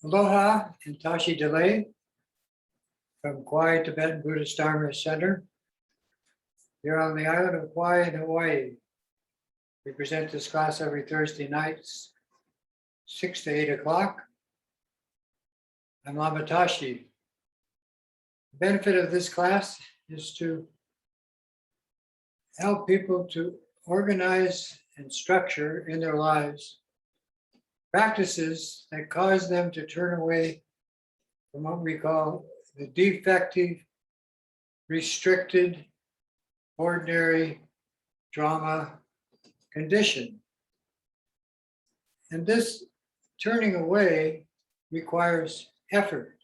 Aloha and Tashi Delay from Kauai Tibetan Buddhist Dharma Center here on the island of Kauai in Hawaii. We present this class every Thursday nights, 6 to 8 o'clock. I'm Lama Tashi. The benefit of this class is to help people to organize and structure in their lives practices that cause them to turn away from what we call the defective, restricted, ordinary drama condition. And this turning away requires effort.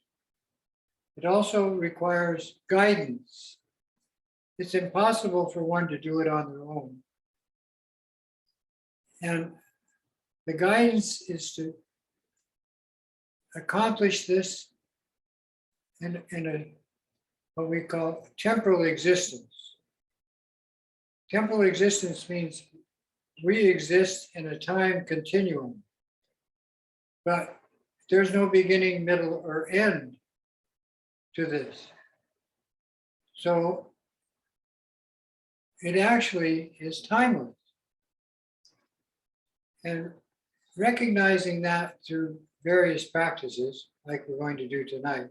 It also requires guidance. It's impossible for one to do it on their own. And the guidance is to accomplish this in a what we call temporal existence. Temporal existence means we exist in a time continuum, but there's no beginning, middle, or end to this. So it actually is timeless. And recognizing that through various practices, like we're going to do tonight,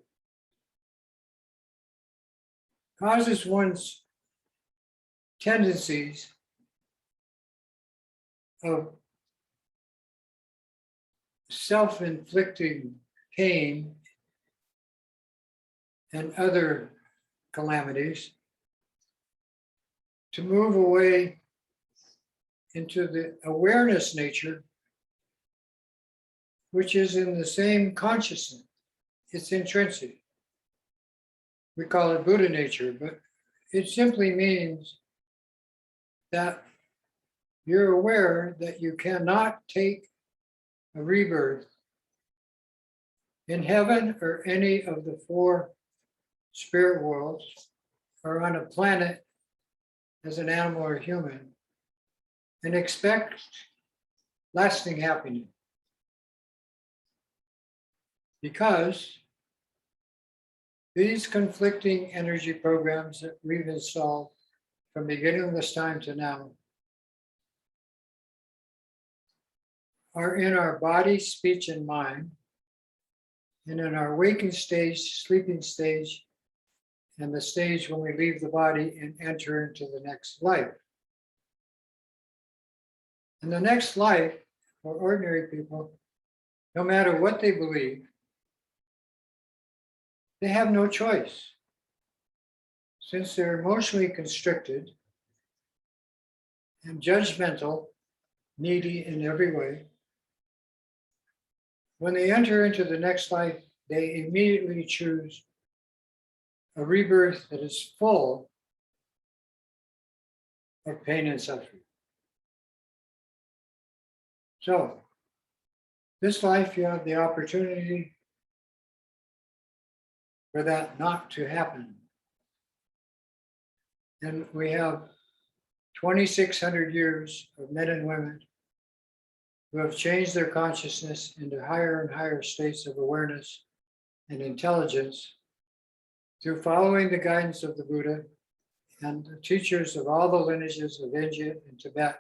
causes one's tendencies of self-inflicting pain and other calamities to move away into the awareness nature, which is in the same consciousness. It's intrinsic. We call it Buddha nature, but it simply means that you're aware that you cannot take a rebirth in heaven or any of the four spirit worlds or on a planet as an animal or human and expect lasting happiness. Because these conflicting energy programs that we've installed from the beginning of this time to now are in our body, speech, and mind, and in our waking stage, sleeping stage, and the stage when we leave the body and enter into the next life. And the next life, for ordinary people, no matter what they believe, they have no choice. Since they're emotionally constricted and judgmental, needy in every way, when they enter into the next life, they immediately choose a rebirth that is full of pain and suffering. So, this life, you have the opportunity for that not to happen. And we have 2,600 years of men and women who have changed their consciousness into higher and higher states of awareness and intelligence through following the guidance of the Buddha and the teachers of all the lineages of India and Tibet.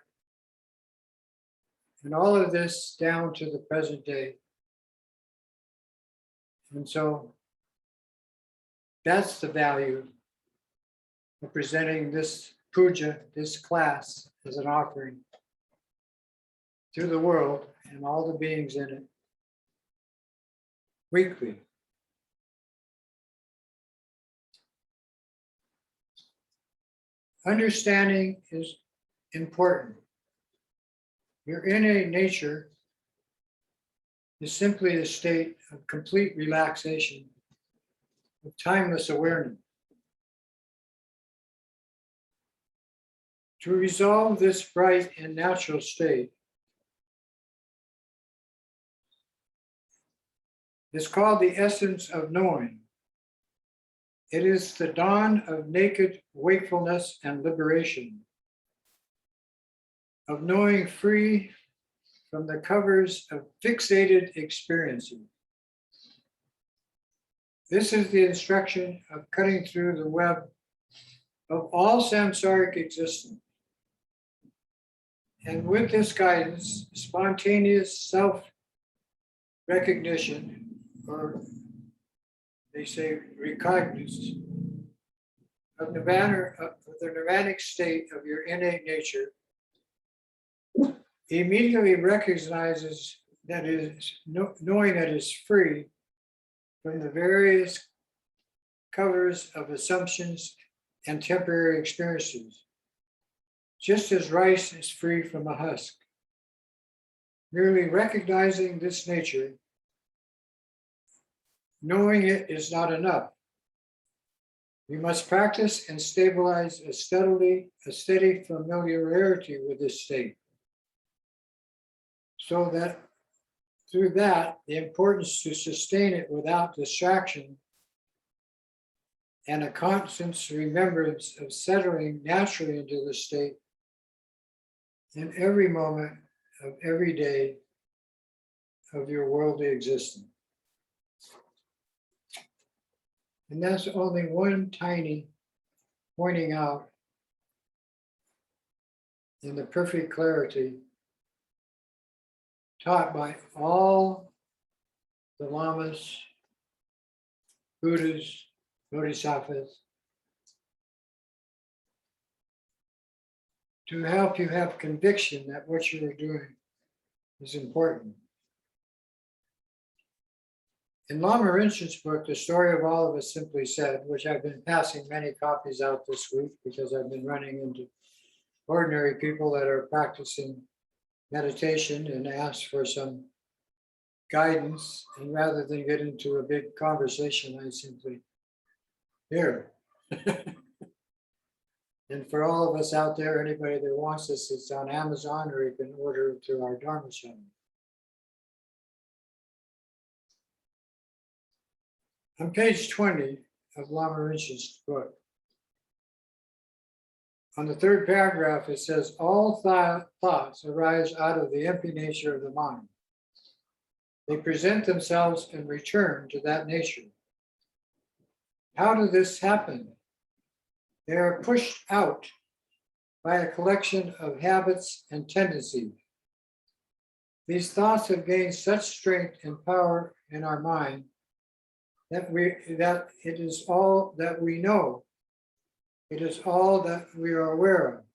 And all of this down to the present day. And so that's the value of presenting this puja, this class, as an offering to the world and all the beings in it weekly. Understanding is important. Your innate nature is simply a state of complete relaxation, of timeless awareness. To resolve this bright and natural state is called the essence of knowing. It is the dawn of naked wakefulness and liberation, of knowing free from the covers of fixated experiences. This is the instruction of cutting through the web of all samsaric existence. And with this guidance, spontaneous self-recognition, or they say recognizance, of the nirvanic state of your innate nature immediately recognizes that it is knowing that it's free from the various covers of assumptions and temporary experiences, just as rice is free from a husk. Merely recognizing this nature, knowing it is not enough. You must practice and stabilize a steady familiarity with this state, so that through that, the importance to sustain it without distraction and a constant remembrance of settling naturally into the state in every moment of every day of your worldly existence. And that's only one tiny pointing out in the perfect clarity taught by all the lamas, Buddhas, Bodhisattvas, to help you have conviction that what you are doing is important. In Lama Rinpoche's book, The Story of All of Us Simply Said, which I've been passing many copies out this week because I've been running into ordinary people that are practicing meditation and ask for some guidance. And rather than get into a big conversation, I simply hear. And for all of us out there, anybody that wants this, it's on Amazon, or you can order it through our Dharma channel. On page 20 of Lama Rinpoche's book, on the third paragraph, it says, all thoughts arise out of the empty nature of the mind. They present themselves and return to that nature. How does this happen? They are pushed out by a collection of habits and tendencies. These thoughts have gained such strength and power in our mind that it is all that we know. It is all that we are aware of.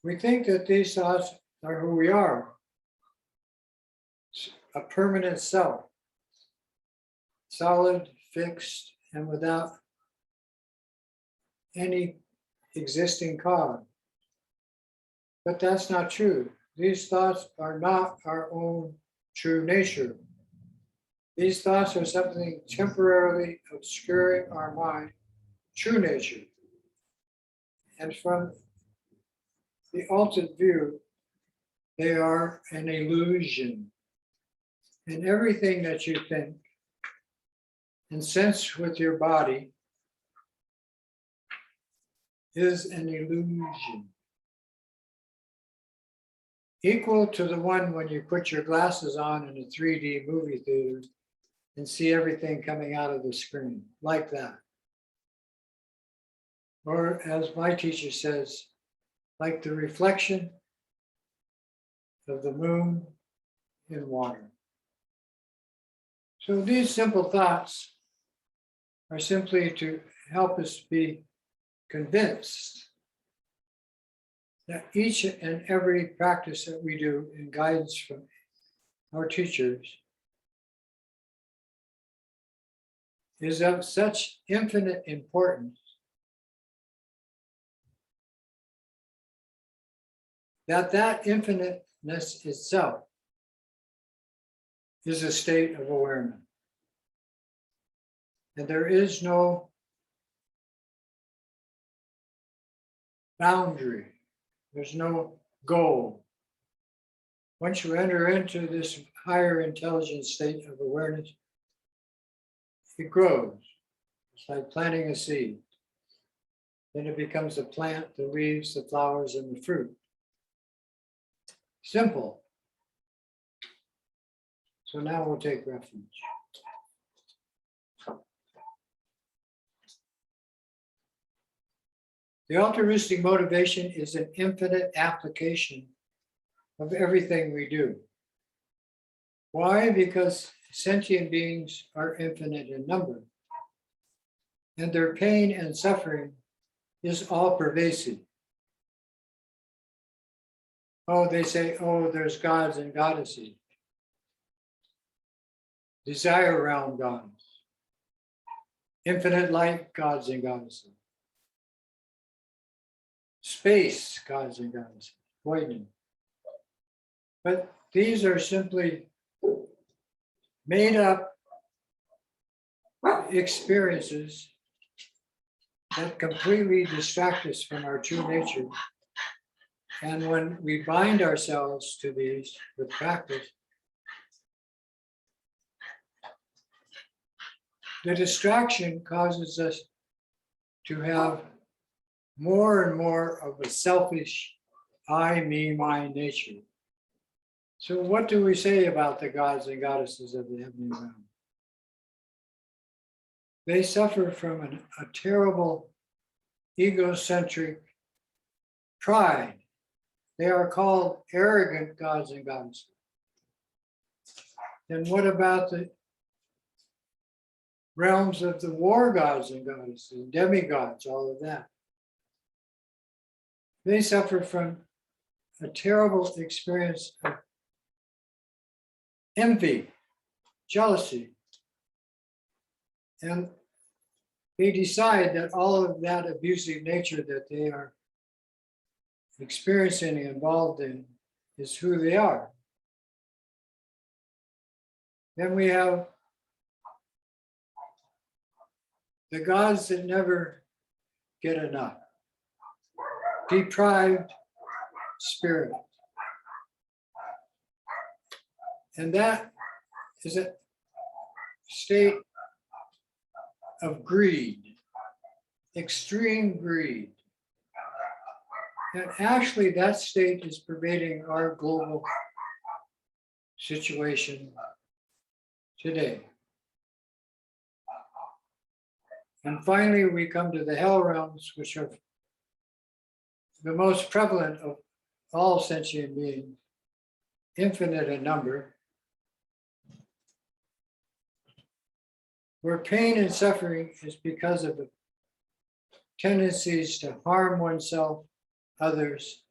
We think that these thoughts are who we are, a permanent self, solid, fixed, and without any existing cause. But that's not true. These thoughts are not our own true nature. These thoughts are something temporarily obscuring our mind, true nature. And from the ultimate view, they are an illusion. And everything that you think and sense with your body is an illusion. Equal to the one when you put your glasses on in a 3D movie theater and see everything coming out of the screen, like that. Or as my teacher says, like the reflection of the moon in water. So these simple thoughts are simply to help us be convinced that each and every practice that we do in guidance from our teachers is of such infinite importance that infiniteness itself is a state of awareness. And there is no boundary. There's no goal. Once you enter into this higher intelligent state of awareness, it grows. It's like planting a seed. Then it becomes the plant, the leaves, the flowers, and the fruit. Simple. So now we'll take refuge. The altruistic motivation is an infinite application of everything we do. Why? Because sentient beings are infinite in number, and their pain and suffering is all pervasive. Oh, they say, oh, there's gods and goddesses. Desire realm gods. Infinite light gods and goddesses. Space gods and goddesses. Voiding. But these are simply made up experiences that completely distract us from our true nature. And when we bind ourselves to these with practice, the distraction causes us to have more and more of a selfish I, me, my nature. So what do we say about the gods and goddesses of the heavenly realm? They suffer from a terrible egocentric pride. They are called arrogant gods and goddesses. Then what about the realms of the war gods and goddesses, demigods, all of that? They suffer from a terrible experience of envy, jealousy, and they decide that all of that abusive nature that they are experiencing and involved in is who they are. Then we have the gods that never get enough, deprived spirit. And that is a state of greed, extreme greed. And actually that state is pervading our global situation today. And finally, we come to the hell realms, which are the most prevalent of all sentient beings, infinite in number, where pain and suffering is because of the tendencies to harm oneself, others,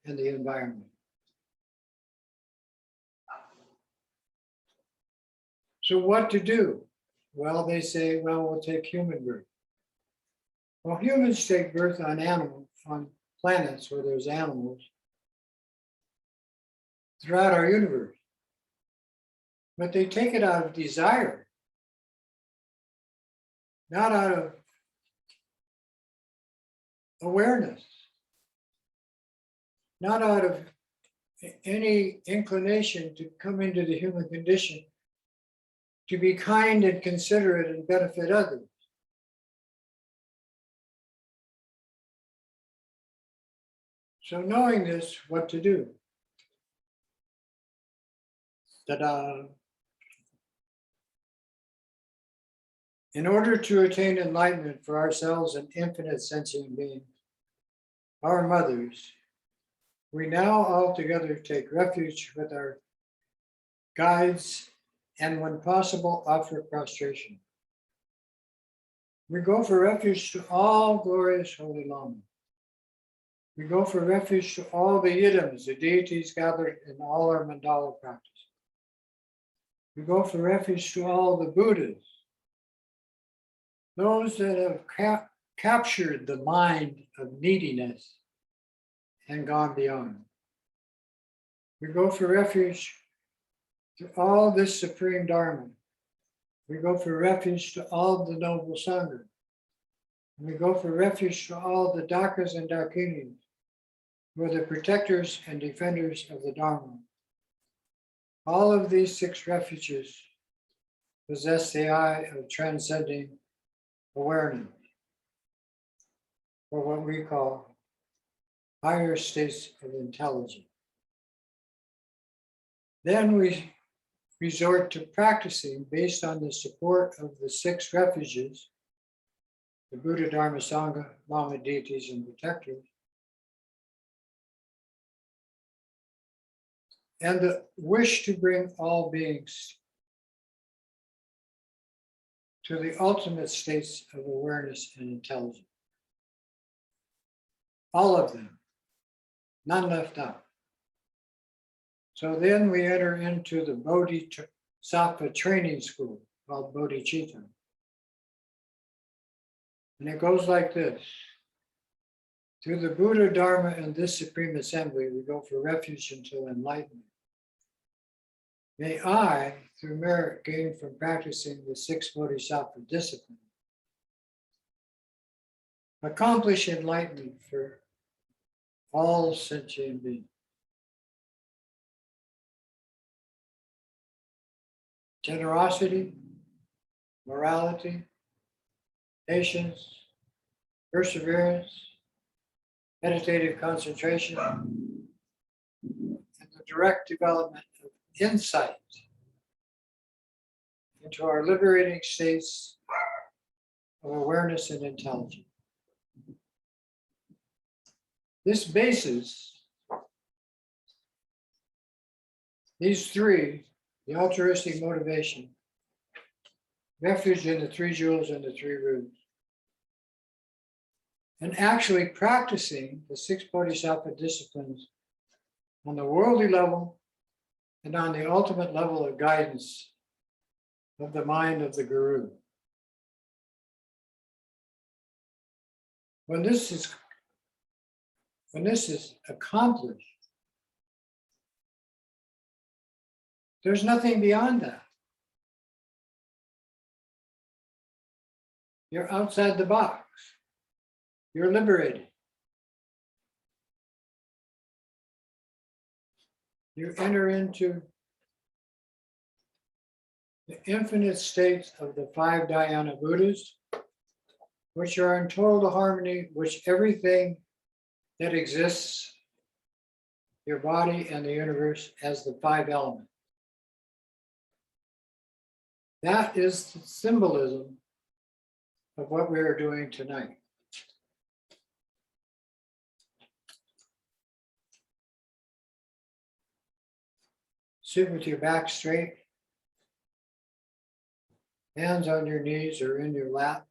and the environment. So what to do? Well, they say, well, we'll take human birth. Well, humans take birth on planets where there's animals throughout our universe. But they take it out of desire, not out of awareness, not out of any inclination to come into the human condition, to be kind and considerate and benefit others. So knowing this, what to do? Ta-da! In order to attain enlightenment for ourselves and infinite sentient beings, our mothers, we now all together take refuge with our guides and when possible offer prostration. We go for refuge to all glorious holy Lama. We go for refuge to all the yidams, the deities gathered in all our mandala practice. We go for refuge to all the Buddhas, those that have captured the mind of neediness and gone beyond. We go for refuge to all this supreme Dharma. We go for refuge to all the noble Sangha. And we go for refuge to all the Dakas and Dakinis, who are the protectors and defenders of the Dharma. All of these 6 refuges possess the eye of transcending awareness, or what we call higher states of intelligence. Then we resort to practicing based on the support of the 6 refuges, the Buddha, Dharma, Sangha, Lama deities, and protectors, and the wish to bring all beings to the ultimate states of awareness and intelligence. All of them, none left out. So then we enter into the Bodhisattva training school called Bodhicitta. And it goes like this. Through the Buddha, Dharma, and this Supreme Assembly, we go for refuge until enlightenment. May I, through merit gained from practicing the 6 Bodhisattva disciplines, accomplish enlightenment for all sentient beings. Generosity, morality, patience, perseverance, meditative concentration, and the direct development of insight into our liberating states of awareness and intelligence. This basis, these 3, the altruistic motivation, refuge in the 3 jewels and the 3 roots, and actually practicing the 6 Bodhisattva disciplines on the worldly level and on the ultimate level of guidance of the mind of the Guru. When this is accomplished, there's nothing beyond that. You're outside the box. You're liberated. You enter into the infinite states of the 5 dhyana Buddhas, which are in total harmony with everything that exists, your body and the universe, as the 5 elements. That is the symbolism of what we are doing tonight. Sit with your back straight, hands on your knees or in your lap.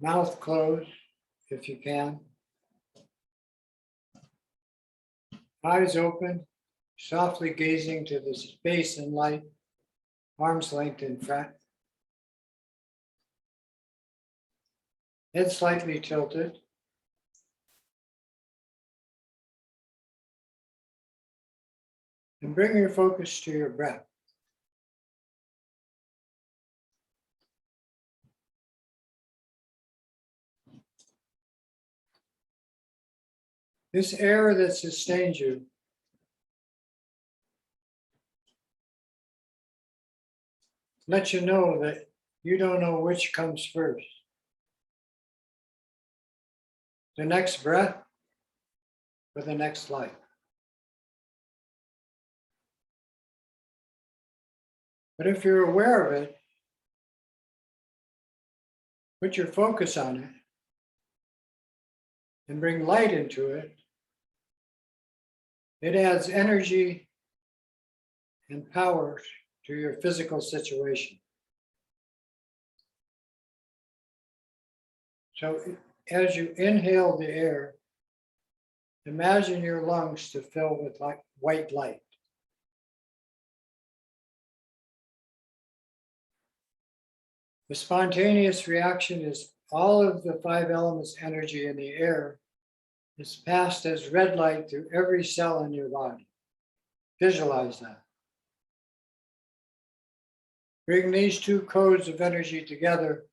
Mouth closed if you can. Eyes open, softly gazing to the space and light, arm's length in front. Head slightly tilted. And bring your focus to your breath. This air that sustains you lets you know that you don't know which comes first. The next breath or the next life. But if you're aware of it, put your focus on it and bring light into it. It adds energy and power to your physical situation. So as you inhale the air, imagine your lungs to fill with white light. The spontaneous reaction is all of the 5 elements energy in the air is passed as red light through every cell in your body. Visualize that. Bring these 2 codes of energy together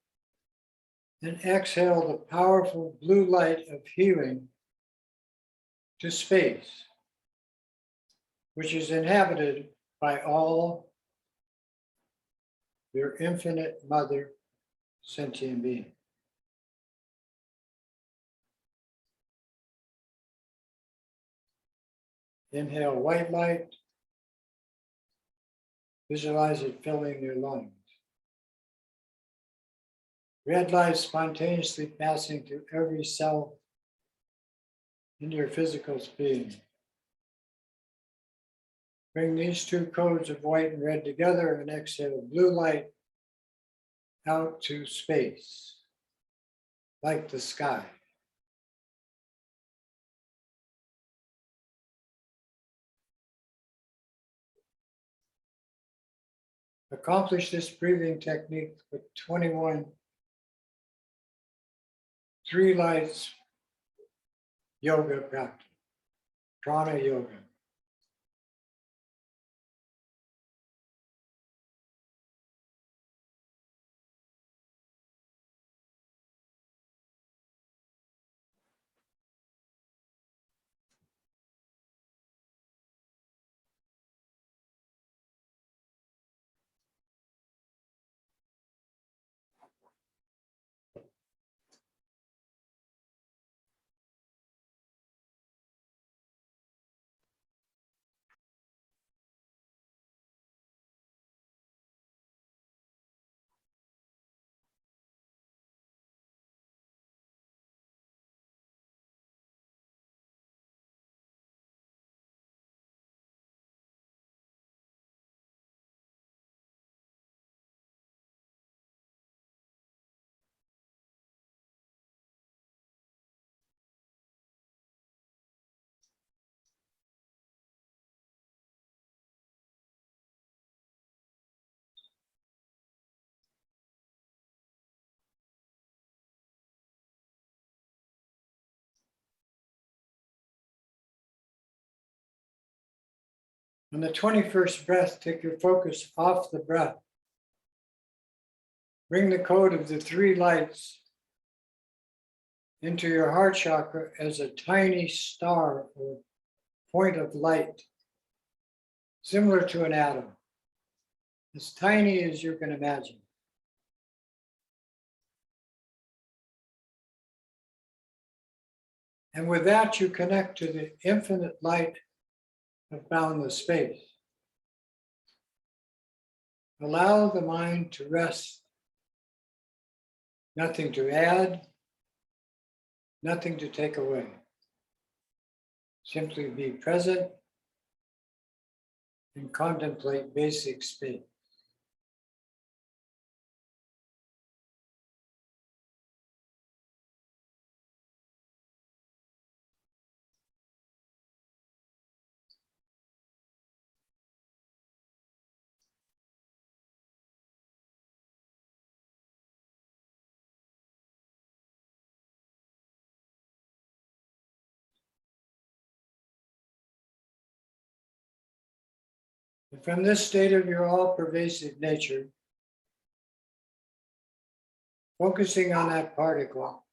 and exhale the powerful blue light of healing to space, which is inhabited by all your infinite mother sentient being. Inhale white light. Visualize it filling your lungs. Red light spontaneously passing through every cell in your physical being. Bring these two codes of white and red together and exhale blue light out to space, like the sky. Accomplish this breathing technique with 21 three lights yoga practice, prana yoga. On the 21st breath, take your focus off the breath. Bring the code of the three lights into your heart chakra as a tiny star or point of light, similar to an atom, as tiny as you can imagine. And with that, you connect to the infinite light of boundless space. Allow the mind to rest. Nothing to add, nothing to take away. Simply be present and contemplate basic space. And from this state of your all-pervasive nature, focusing on that particle,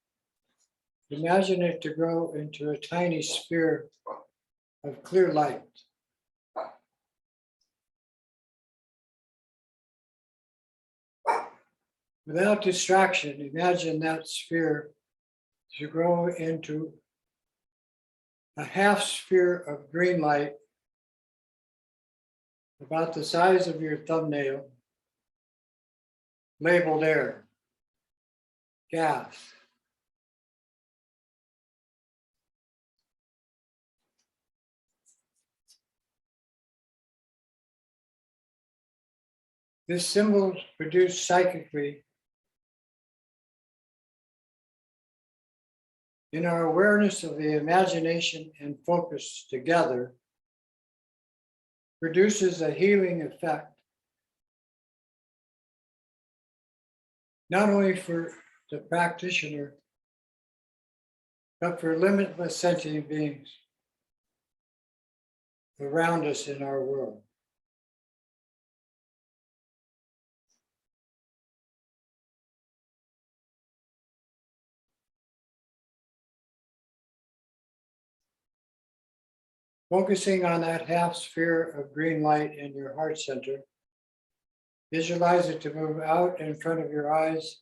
imagine it to grow into a tiny sphere of clear light. Without distraction, imagine that sphere to grow into a half sphere of green light about the size of your thumbnail, labeled air, gas. This symbol produced psychically in our awareness of the imagination and focus together produces a healing effect, not only for the practitioner, but for limitless sentient beings around us in our world. Focusing on that half sphere of green light in your heart center, visualize it to move out in front of your eyes,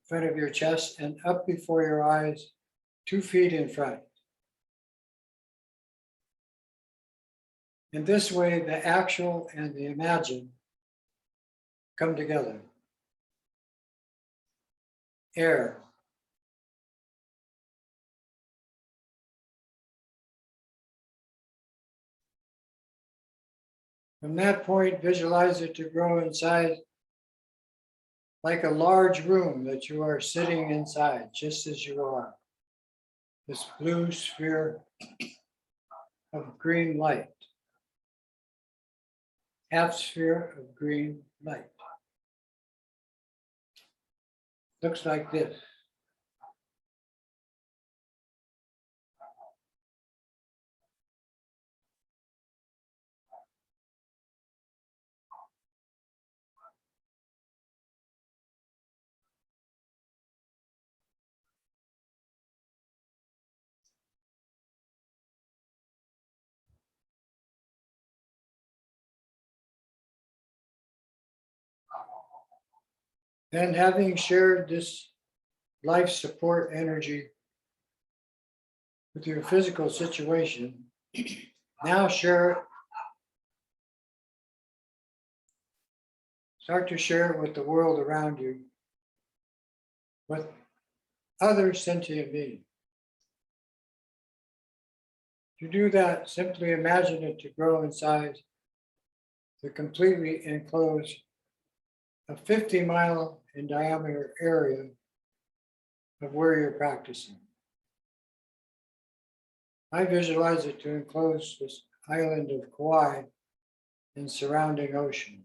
in front of your chest, and up before your eyes, 2 feet in front. In this way, the actual and the imagined come together. Air. From that point, visualize it to grow inside like a large room that you are sitting inside, just as you are. This blue sphere of green light. Half sphere of green light. Looks like this. And having shared this life support energy with your physical situation, now start to share it with the world around you, with other sentient beings. To do that, simply imagine it to grow in size to completely enclose a 50-mile in diameter area of where you're practicing. I visualize it to enclose this island of Kauai and surrounding ocean.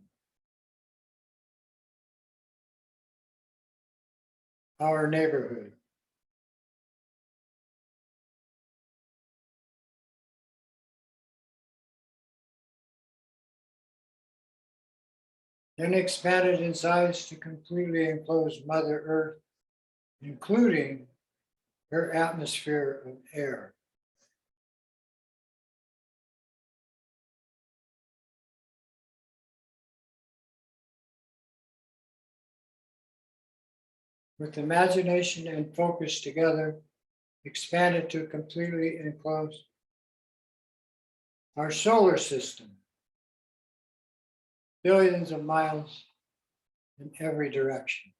Our neighborhood. Then expand it in size to completely enclose Mother Earth, including her atmosphere of air. With imagination and focus together, expand it to completely enclose our solar system, billions of miles in every direction.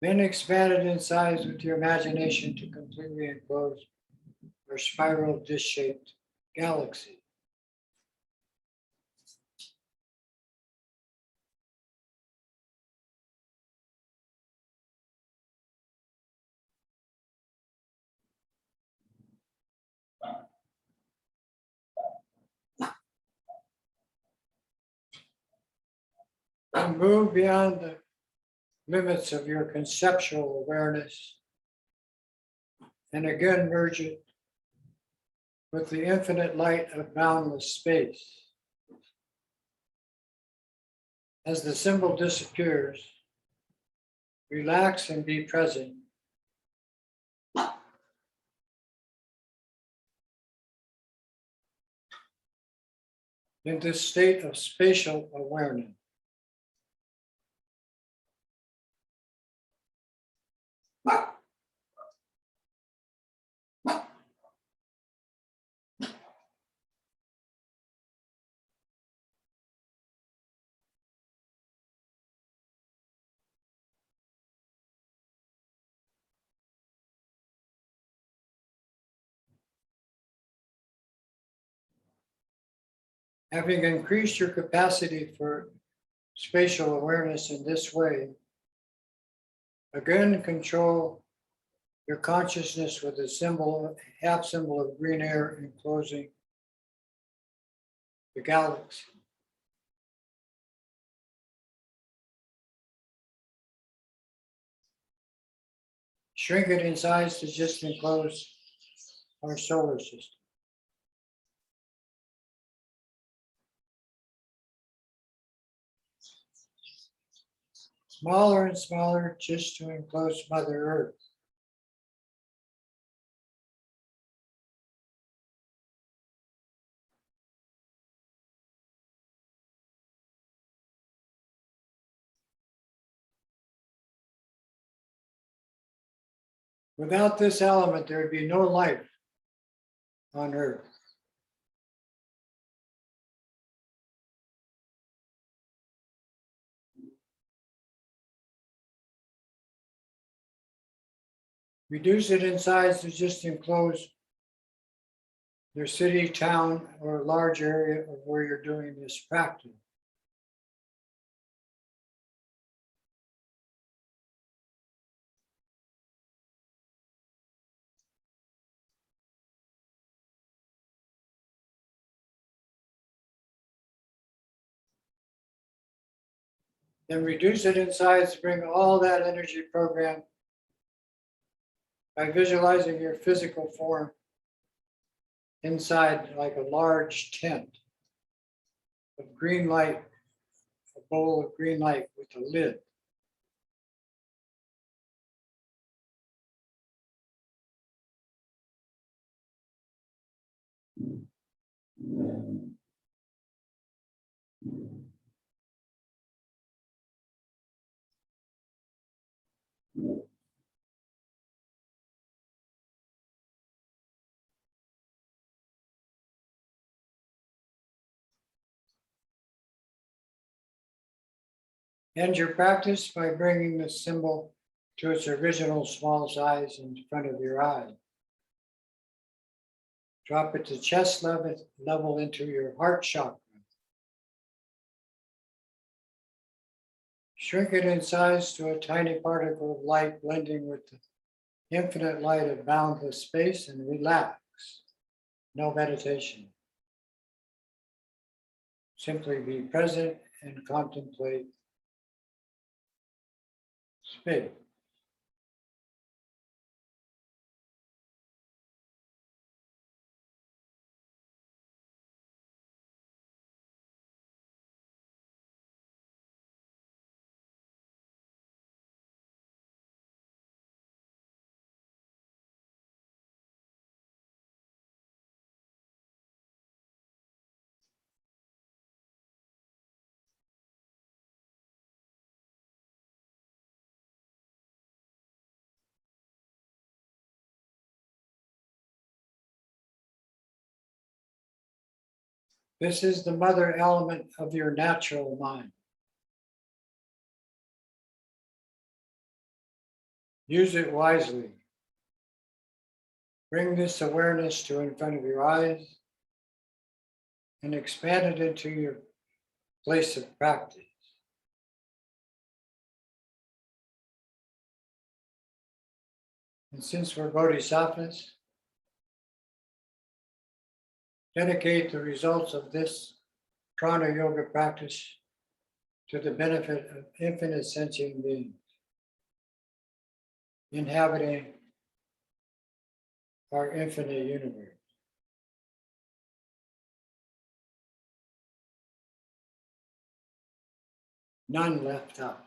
Then expand it in size with your imagination to completely enclose our spiral disc-shaped galaxy. And move beyond the limits of your conceptual awareness and again merge it with the infinite light of boundless space. As the symbol disappears, relax and be present. In this state of spatial awareness. Having increased your capacity for spatial awareness in this way, again control your consciousness with a symbol, half symbol of green air enclosing the galaxy. Shrink it in size to just enclose our solar system. Smaller and smaller just to enclose Mother Earth. Without this element, there would be no life on Earth. Reduce it in size to just enclose your city, town, or large area of where you're doing this practice. Then reduce it in size to bring all that energy program by visualizing your physical form inside like a large tent of green light, a bowl of green light with a lid. End your practice by bringing the symbol to its original small size in front of your eye. Drop it to chest level into your heart chakra. Shrink it in size to a tiny particle of light blending with the infinite light of boundless space, and relax. No meditation. Simply be present and contemplate space. This is the mother element of your natural mind. Use it wisely. Bring this awareness to in front of your eyes and expand it into your place of practice. And since we're bodhisattvas, dedicate the results of this prana yoga practice to the benefit of infinite sentient beings inhabiting our infinite universe. None left out.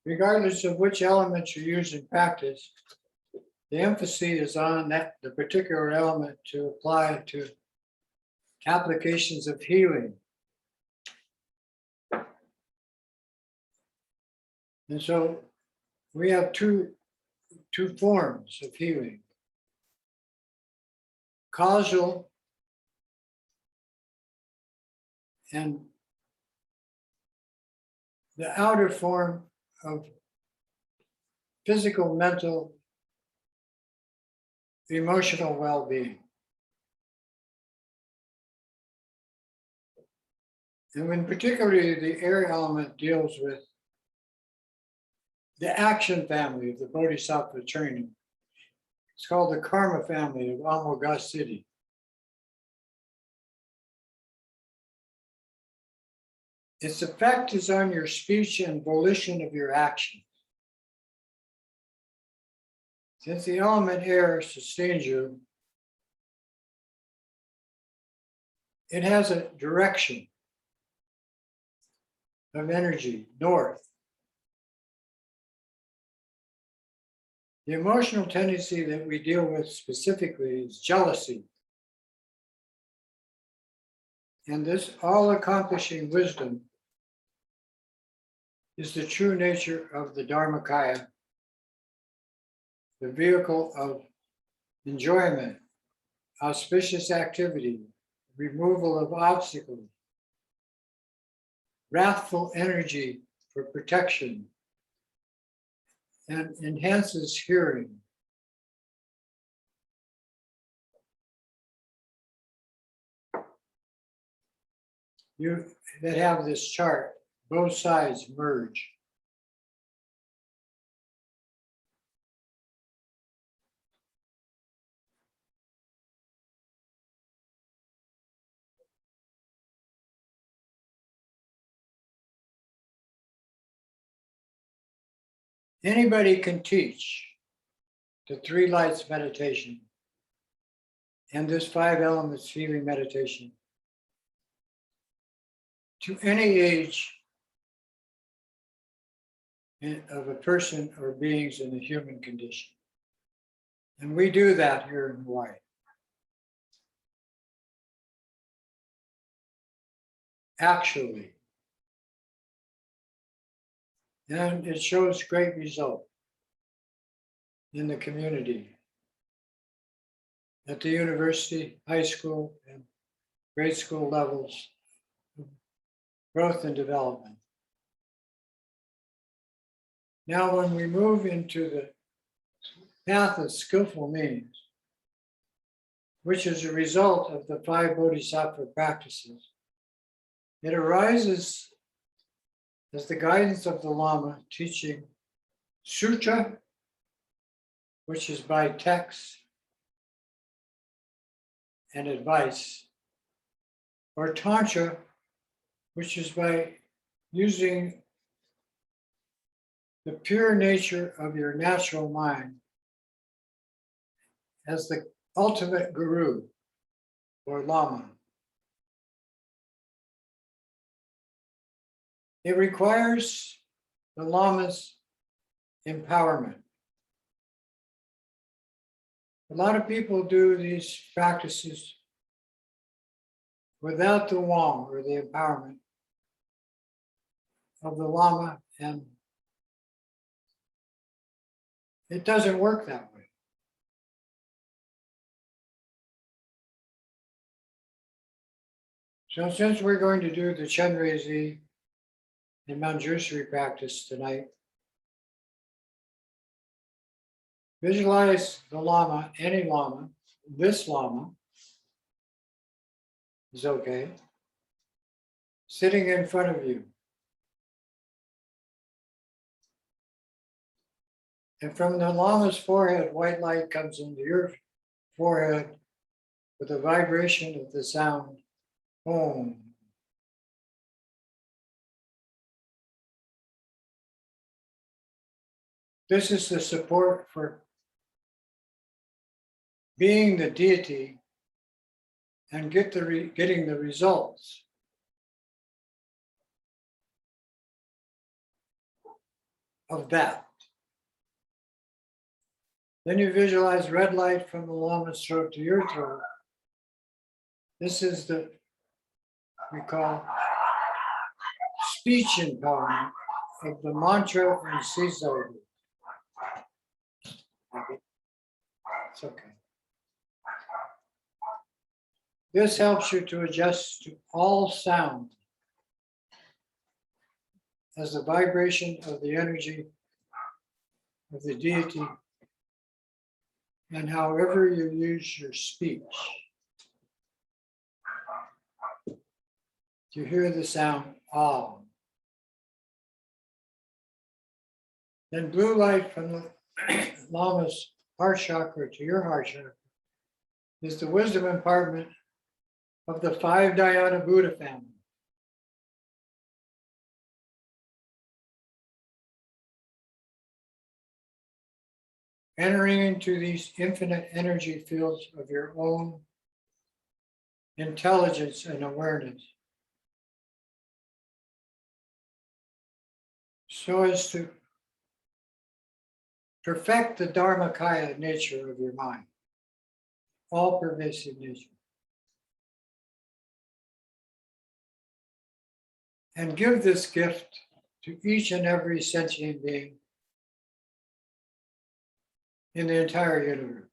Regardless of which elements you use in practice, the emphasis is on the particular element to apply to applications of healing. And so we have two forms of healing. Causal and the outer form of physical, mental, emotional well-being. And when particularly the air element deals with the action family of the Bodhisattva training. It's called the karma family of Amoghasiddhi. Its effect is on your speech and volition of your actions. Since the element air sustains you, it has a direction of energy, north. The emotional tendency that we deal with specifically is jealousy. And this all-accomplishing wisdom is the true nature of the Dharmakaya, the vehicle of enjoyment, auspicious activity, removal of obstacles, wrathful energy for protection, and enhances hearing. You that have this chart, both sides merge. Anybody can teach the three lights meditation and this 5 elements feeling meditation to any age of a person or beings in the human condition. And we do that here in Hawaii. Actually. And it shows great result in the community, at the university, high school, and grade school levels, growth and development. Now, when we move into the path of skillful means, which is a result of the 5 bodhisattva practices, it arises as the guidance of the Lama teaching sutra, which is by text and advice, or tantra, which is by using the pure nature of your natural mind as the ultimate guru or Lama. It requires the Lama's empowerment. A lot of people do these practices without the Wang or the empowerment of the Lama, and it doesn't work that way. So since we're going to do the Chenrezig and Manjushri practice tonight, visualize the Lama, any Lama, this Lama is okay, sitting in front of you. And from the Lama's forehead, white light comes into your forehead with the vibration of the sound Om. This is the support for being the deity and getting the results of that. Then you visualize red light from the Lama's throat to your throat. This is the, we call speech empowerment of the mantra and Sizo. It's okay. This helps you to adjust to all sound as the vibration of the energy of the deity, and however you use your speech. You hear the sound Om. Then blue light from the Lama's heart chakra to your heart chakra is the wisdom impartment of the 5 Dhyana Buddha family. Entering into these infinite energy fields of your own intelligence, and awareness, so as to perfect the Dharmakaya nature of your mind, all pervasive nature. And give this gift to each and every sentient being in the entire universe.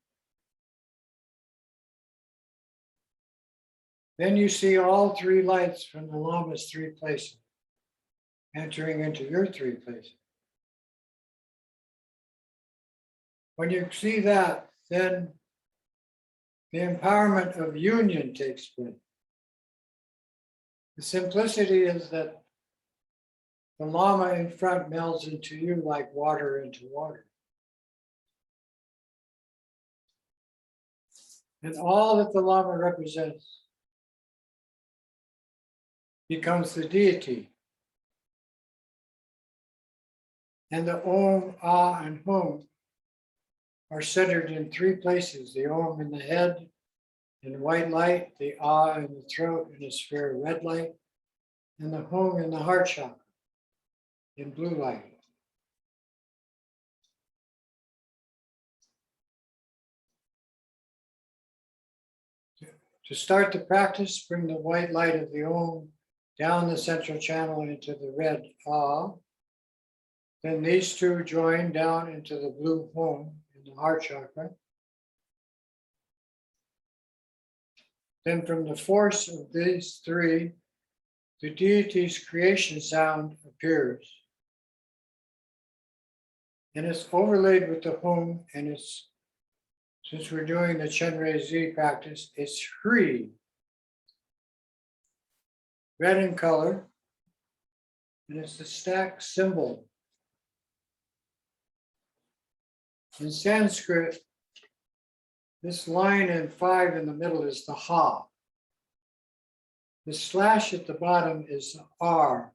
Then you see all three lights from the Lama's three places entering into your three places. When you see that, then the empowerment of union takes place. The simplicity is that the Lama in front melds into you like water into water. And all that the Lama represents becomes the deity. And the Om, Ah, and Hum are centered in three places: the Om in the head, in white light, the Ah in the throat in a sphere of red light, and the Hum in the heart chakra in blue light. To start the practice, bring the white light of the Om down the central channel into the red Ah. Then these two join down into the blue Hum in the heart chakra. Then from the force of these three, the deity's creation sound appears. And it's overlaid with the Hum, and it's, since we're doing the Chenrezig practice, it's Hri, red in color, and it's the stack symbol. In Sanskrit, this line and 5 in the middle is the Ha. The slash at the bottom is the R.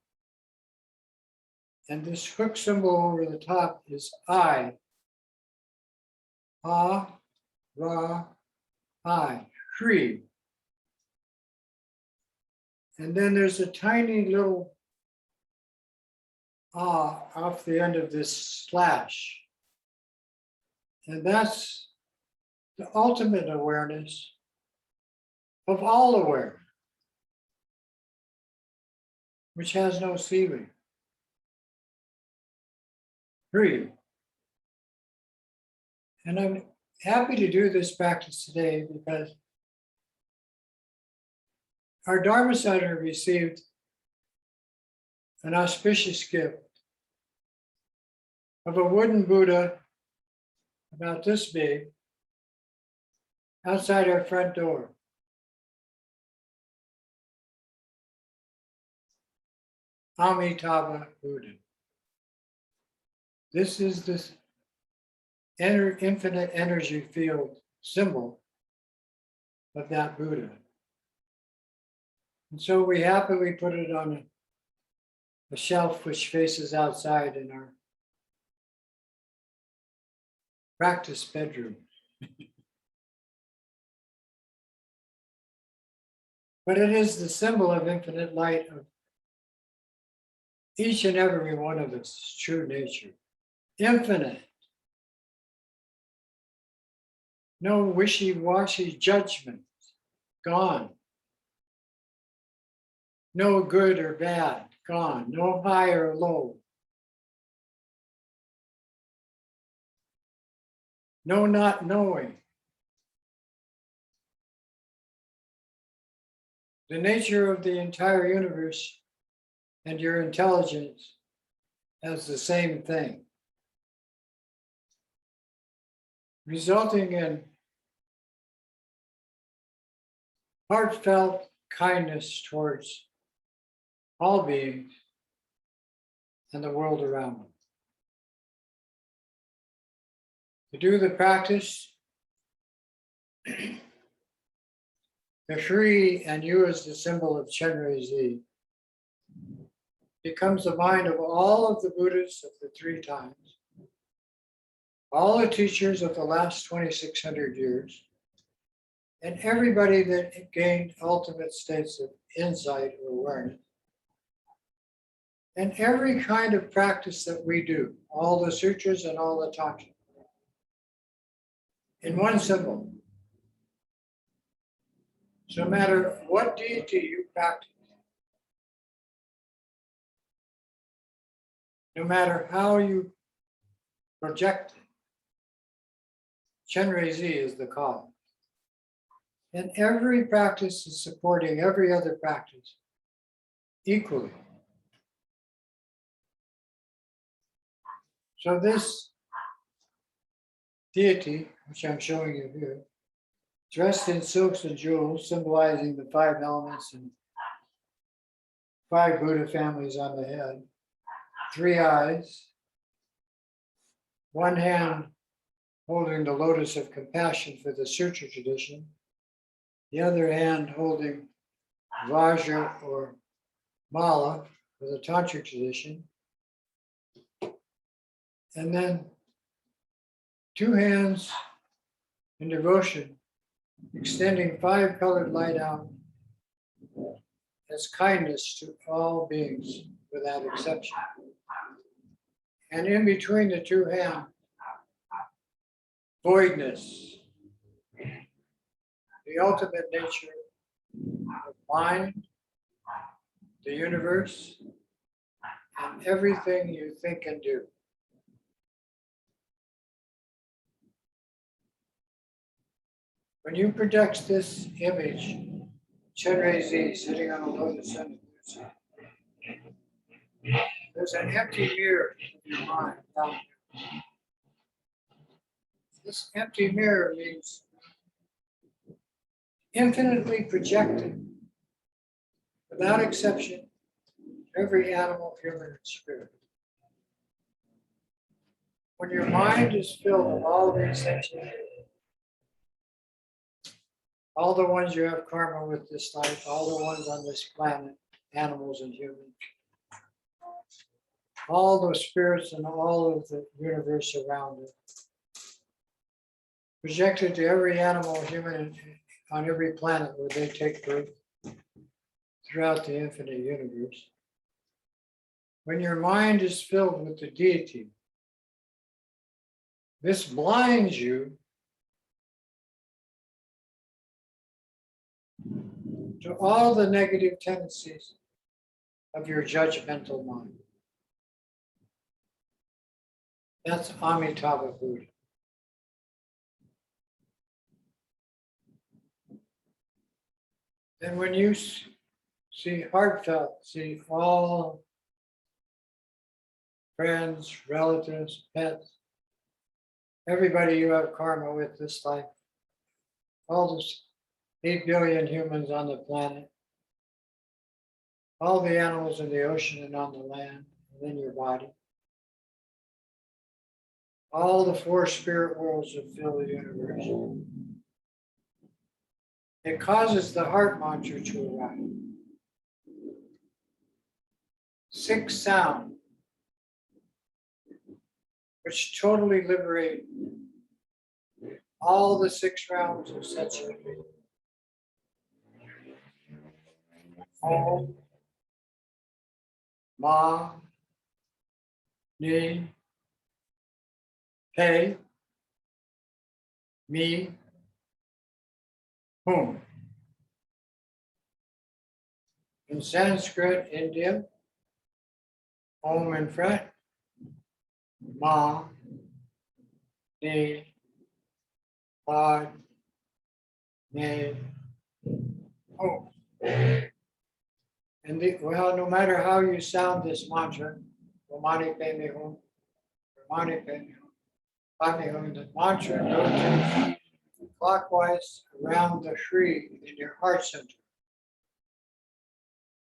And this hook symbol over the top is I. Ha, Ra, I, Hri. And then there's a tiny little Ah off the end of this slash. And that's the ultimate awareness of all awareness, which has no ceiling. Hri. And I'm happy to do this practice today because our Dharma Center received an auspicious gift of a wooden Buddha about this big outside our front door. Amitabha Buddha. This is this infinite energy field symbol of that Buddha. And so we happily put it on a shelf which faces outside in our practice bedroom. But it is the symbol of infinite light of each and every one of us, true nature. Infinite. No wishy-washy judgment. Gone. No good or bad. Gone. No high or low. No not knowing. The nature of the entire universe and your intelligence as the same thing, resulting in heartfelt kindness towards all beings and the world around them. To do the practice, the Hri and you as the symbol of Chenrezig becomes the mind of all of the Buddhas of the 3 times, all the teachers of the last 2,600 years, And everybody that gained ultimate states of insight or awareness, and every kind of practice that we do, all the sutras and all the tantra, in one symbol. So no matter what deity you practice, no matter how you project it, Chenrezig is the cause. And every practice is supporting every other practice equally. So this deity, which I'm showing you here, dressed in silks and jewels, symbolizing the 5 elements and 5 Buddha families on the head, 3 eyes, 1 hand holding the lotus of compassion for the sutra tradition, the other hand holding Vajra or Mala for the tantric tradition, and then 2 hands in devotion, extending 5 colored light out as kindness to all beings without exception. And in between the 2 hands, voidness, the ultimate nature of mind, the universe, and everything you think and do. When you project this image, Chenrezig sitting on a lotus sun, there's an empty mirror in your mind down here. This empty mirror means infinitely projected, without exception, every animal, human, and spirit. When your mind is filled with all these things, all the ones you have karma with this life, all the ones on this planet, animals and humans, all the spirits and all of the universe around it, projected to every animal, human, on every planet where they take birth throughout the infinite universe. When your mind is filled with the deity, this blinds you to all the negative tendencies of your judgmental mind. That's Amitabha Buddha. And when you see heartfelt, see all friends, relatives, pets, everybody you have karma with this life, all those 8 billion humans on the planet, all the animals in the ocean and on the land, and in your body, all the 4 spirit worlds that fill the universe. It causes the heart mantra to arise. 6 sound, which totally liberate all the 6 realms of sensory. Om, Ma, Ni, Pe, Mi, Hum. In Sanskrit, India, Om in front, Ma, Ni, Pa, Ne, Hum. And no matter how you sound this mantra, Ramani Pe Me Hum, Ramani Pe Me Hum, Pa Me Hum, the mantra rotates clockwise around the Shri in your heart center.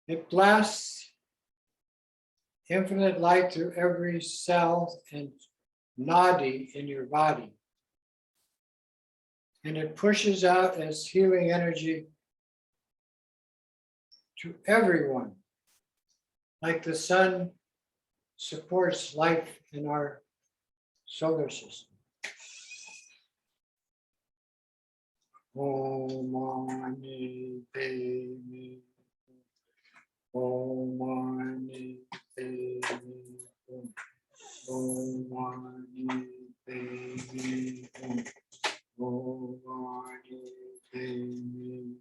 It blasts infinite light through every cell and nadi in your body. And it pushes out as healing energy to everyone, like the sun supports life in our solar system. Om Mani Padme Om Mani Padme Om Mani Padme Om Mani Padme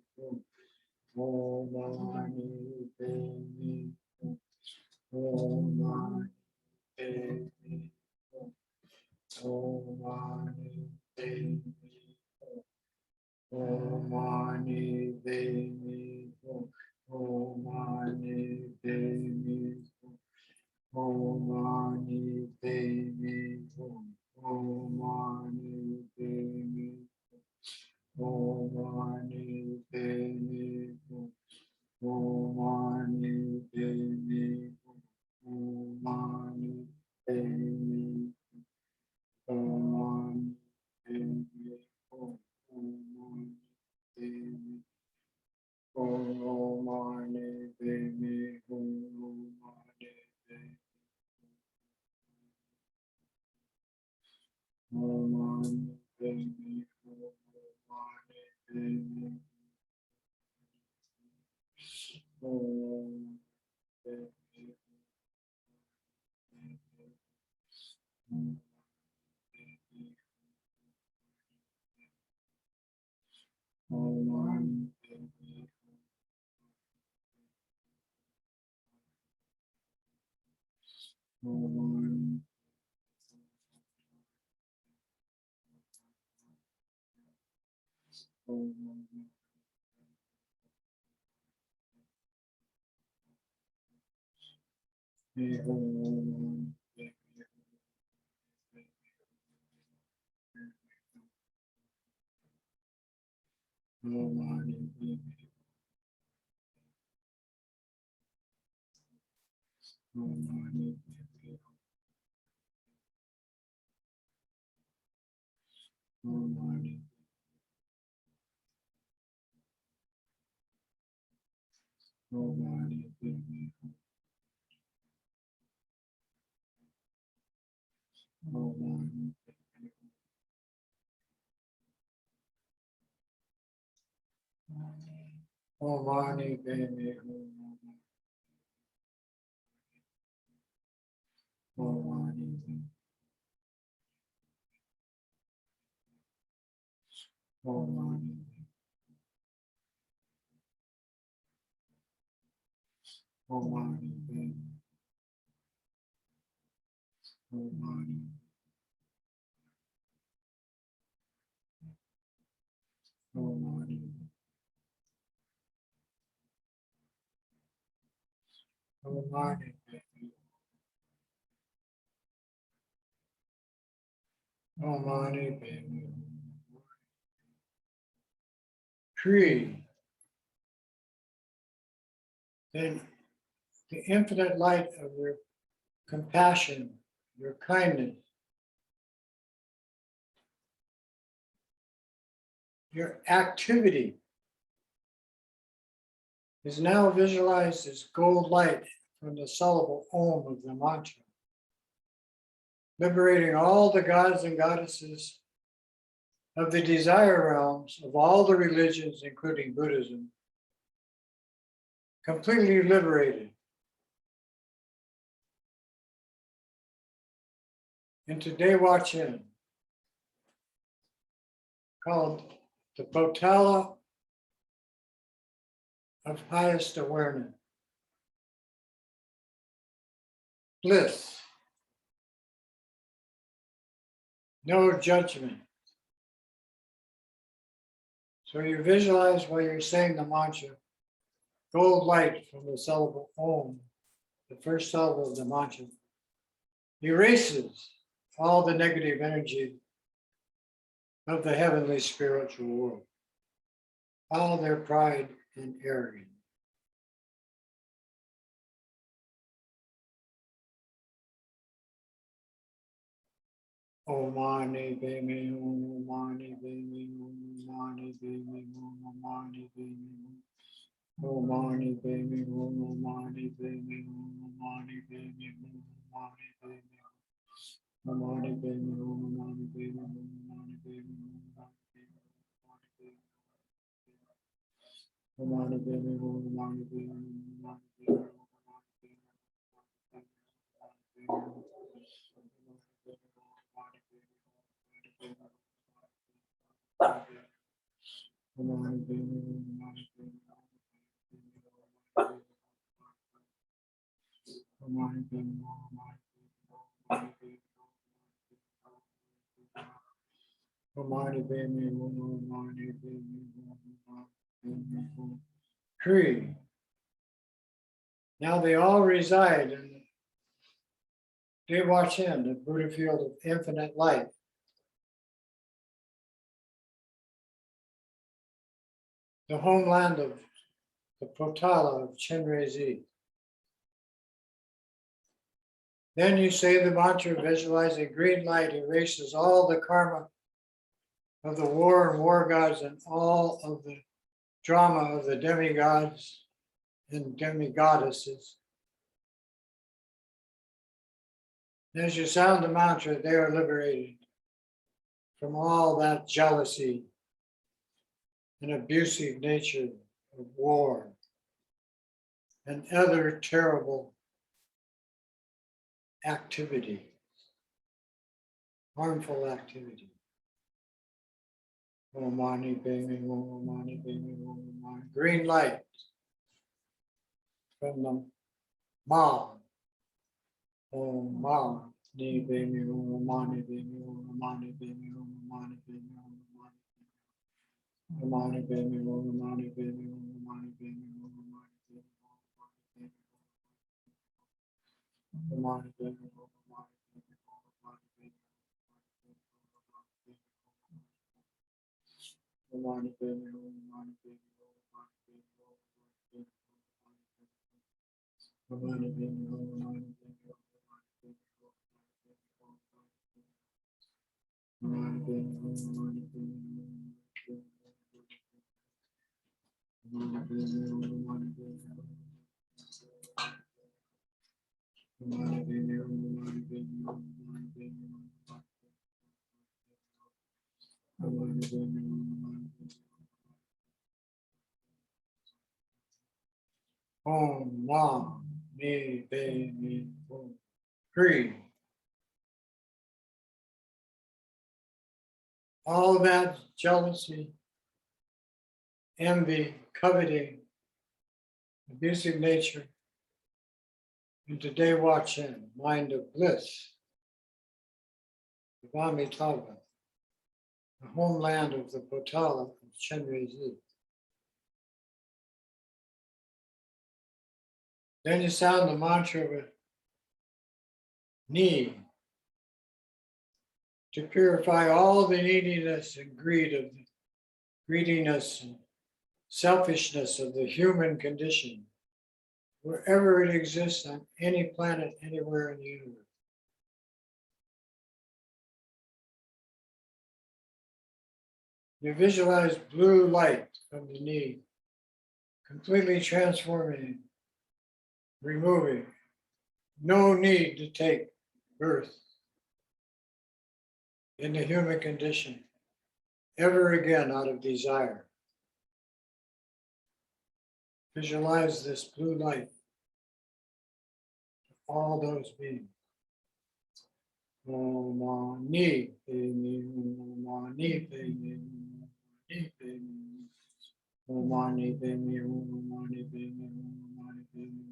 Om Mani Padme Om Mani Padme Om Mani Padme Om Mani Padme Om Mani Padme Om Mani Padme Om Mani Padme Om Mani Padme Om Mani Padme Om Mani Padme Om Mani Padme Om Mani Padme Om Mani Padme Om Mani Padme Om Mani Padme Om Mani Tree, then the infinite light of your compassion, your kindness, your activity is now visualized as gold light from the syllable Om of the mantra, liberating all the gods and goddesses of the desire realms of all the religions, including Buddhism, completely liberated into Dewa Chen, called the Potala of highest awareness, bliss, no judgment. So you visualize while you're saying the mantra, gold light from the syllable Om, the first syllable of the mantra, erases all the negative energy of the heavenly spiritual world, all their pride and arrogance. Om Mani Padme Om Mani Padme Om Mani Padme Om Mani Padme Om Mani Padme Om Mani Padme Om Mani Padme Om Mani Padme Om Mani Padme Om Mani Padme Om Mani Padme Om Mani Padme Tree. Now they all reside in the Dewa Chen, the Buddha field of infinite light. The homeland of the Potala of Chenrezig. Then you say the mantra, visualizing green light erases all the karma of the war and war gods and all of the drama of the demigods and demigoddesses. As you sound the mantra, they are liberated from all that jealousy and abusive nature of war and other terrible activity, harmful activity. Green light from the Ma. Om Ma. Ni Bemi Om Mani Bemi Om Mani Bemi Om Mani Bemi Om Mani Bemi Om Mani Bemi Om Mani Bemi Om Mani Bemi Om Mani Bemi Om Mani Bemi Om Mani Bemi Om Ma Mi Be Mi Om. Free. All that jealousy, envy, coveting, abusive nature, into Dewa Chen, mind of bliss, the Amitabha, the homeland of the Potala of Chenrezig. Then you sound the mantra of a need to purify all the neediness and greed of the greediness and selfishness of the human condition, wherever it exists on any planet, anywhere in the universe. You visualize blue light from the knee, completely transforming, removing, no need to take birth in the human condition ever again out of desire. Visualize this blue light, all those beings. Om Mani Padme Om Mani Padme Om Mani Padme Om Mani Padme Om Mani Padme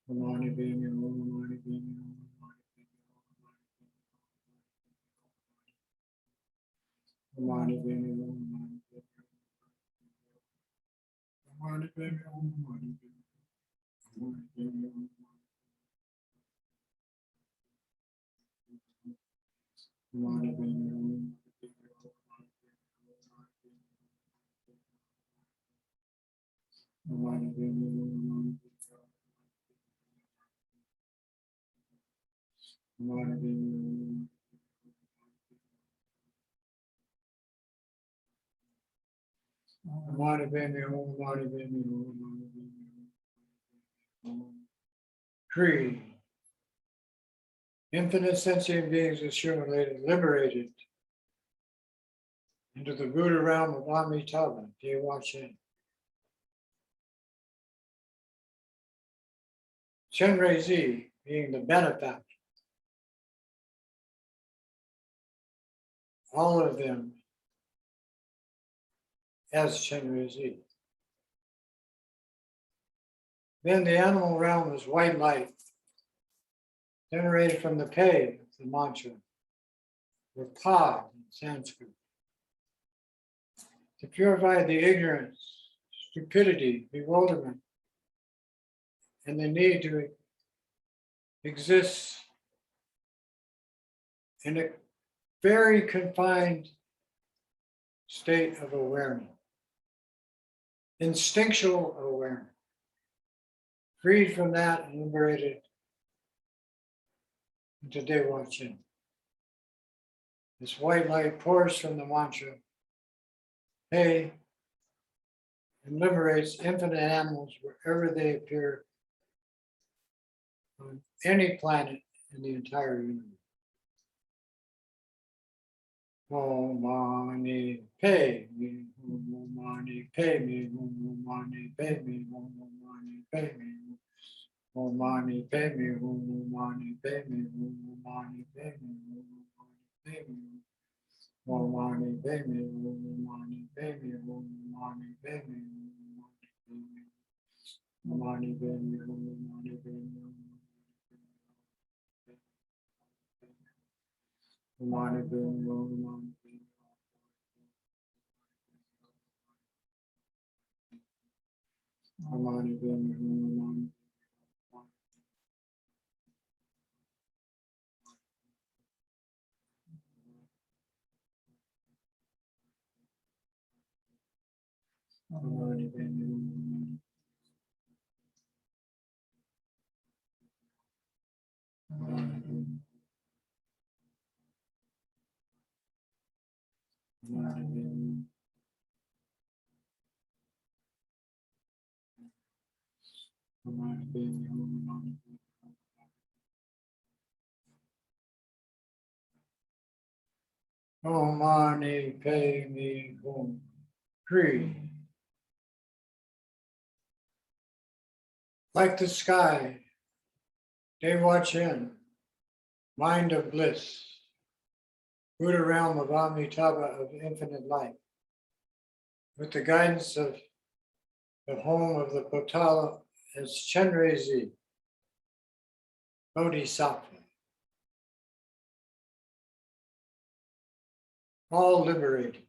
Om Mani Padme Om Mani Padme Om Mani Padme Om Mani Padme Om Mani Padme Tree. Infinite sentient beings assimilated, liberated into the Buddha realm of Amitabha, Dewa Chen. Chenrezig being the benefactor. All of them as Chenrezig. Then the animal realm is white light, generated from the pei of the mantra, or pa in Sanskrit, to purify the ignorance, stupidity, bewilderment, and the need to exist in a very confined state of awareness, instinctual awareness, freed from that and liberated into Dewa Chen. This white light pours from the mantra, hey, and liberates infinite animals wherever they appear on any planet in the entire universe. Om mani pe me, om mani pe me, om mani pe me, om mani pe me, om mani pe me, om mani pe me, om mani pe me, om mani pe me, om mani pe me, om mani pe me, om mani pe me, om mani pe me, om mani pe me, om mani pe me, om mani. Amani Bemi Humani. Amani Bemi Humani. Amani Bemi. Amani Bemi. Amani Bemi Humani. Omani Bemi Hum. Free. Like the sky, they watch in, mind of bliss, Buddha realm of Amitabha of infinite light, with the guidance of the home of the Potala as Chenrezig, Bodhisattva, all liberated.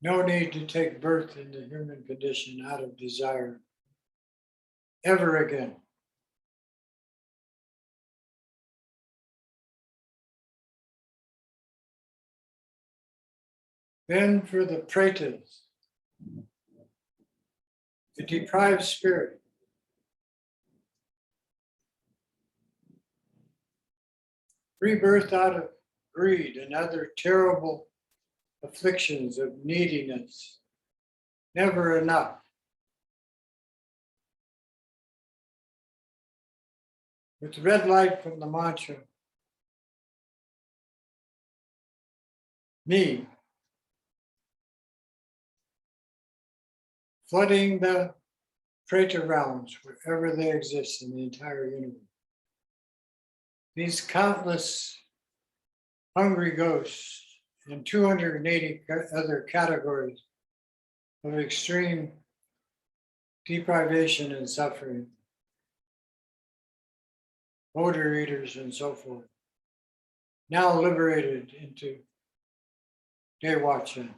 No need to take birth in the human condition out of desire ever again. Then for the pretas, the deprived spirit, rebirth out of greed and other terrible afflictions of neediness, never enough. With red light from the mantra, me, flooding the preta realms wherever they exist in the entire universe. These countless hungry ghosts and 280 other categories of extreme deprivation and suffering, odor eaters and so forth, now liberated into Dewa Chen.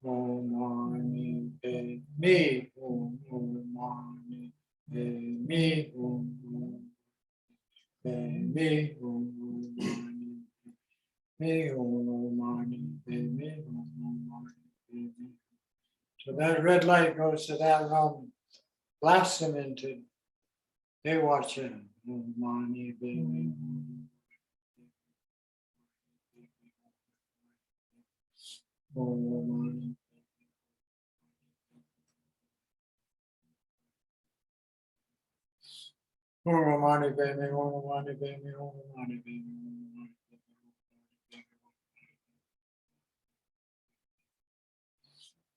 Om mani pe me, om mani pe me, om pe me, om mani me, om mani pe me, om mani pe me. So that red light goes to that realm, blasts them into Dewa Chen. Om mani pe me. Om mani. Om Mani Padme Hum, Om Mani Padme Hum, Om Mani Padme Hum,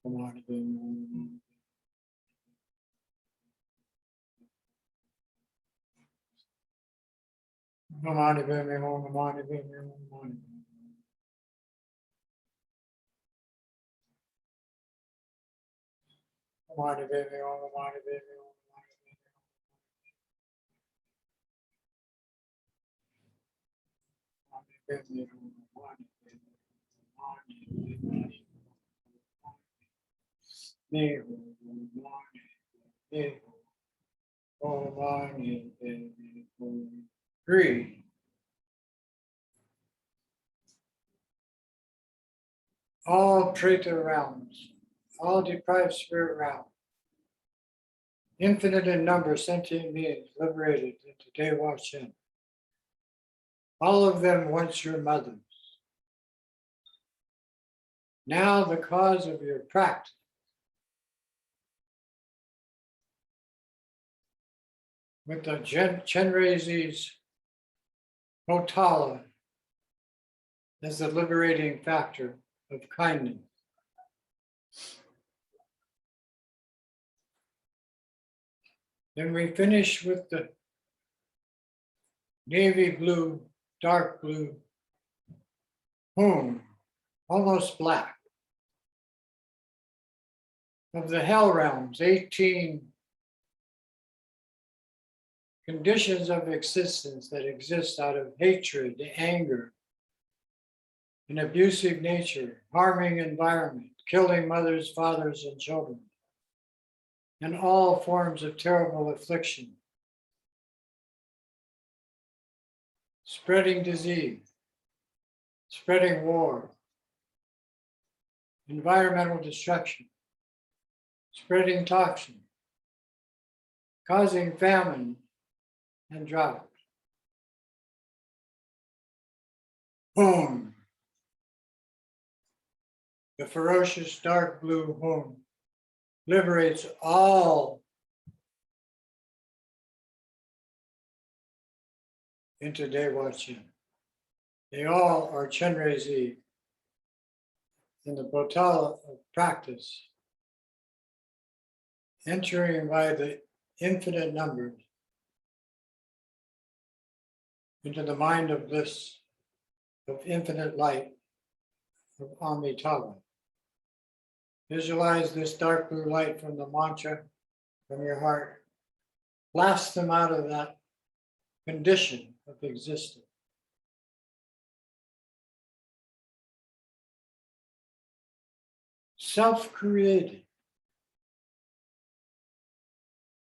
Om Mani Padme Hum. Om Mani Padme Hum, Om Mani Padme Hum, Om Mani Padme Hum. Om Mani Padme Hum, Om Mani Padme Hum, Om Mani Padme Hum. Three, all traitor realms, all deprived spirit realms, infinite in number sentient beings liberated into Dewa Shen. All of them once your mothers. Now the cause of your practice. With the Chenrezig's Potala as the liberating factor of kindness. Then we finish with the navy blue, dark blue, almost black. Of the hell realms, 18 conditions of existence that exist out of hatred, anger, an abusive nature, harming environment, killing mothers, fathers, and children, and all forms of terrible affliction, spreading disease, spreading war, environmental destruction, spreading toxin, causing famine and drought. Boom. The ferocious dark blue home liberates all into Dewa Chen. They all are Chenrezig in the Potala of practice, entering by the infinite numbers into the mind of bliss, of infinite light, of Amitabha. Visualize this dark blue light from the mantra, from your heart. Blast them out of that condition of existence. Self-created.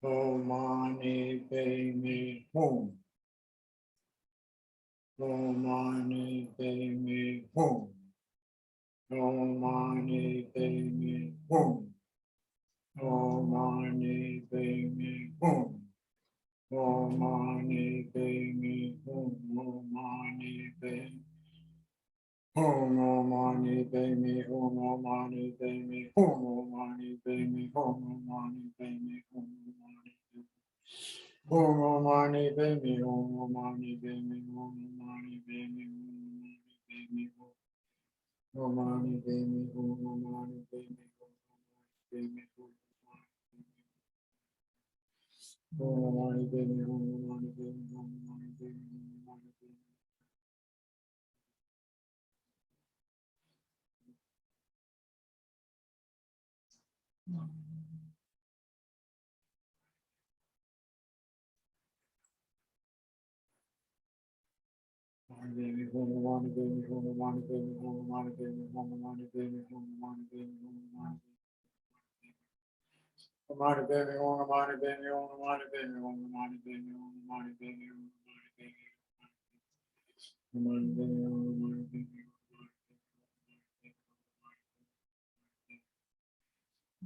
Om Mani Padme Hum. Om Mani Padme Hum. Om Mani Padme Hum. Om Mani Padme Hum. Om Mani Padme Hum. Om Mani Padme Hum. Om Mani Padme Hum. Om Mani Padme Hum. Om Mani Padme Hum. Om Mani Padme Hum. Om Mani Padme Hum. Om Mani Padme Hum. Om Mani Padme Hum. Om Mani Padme Hum. Om Mani Padme Hum. Om Mani Padme Hum.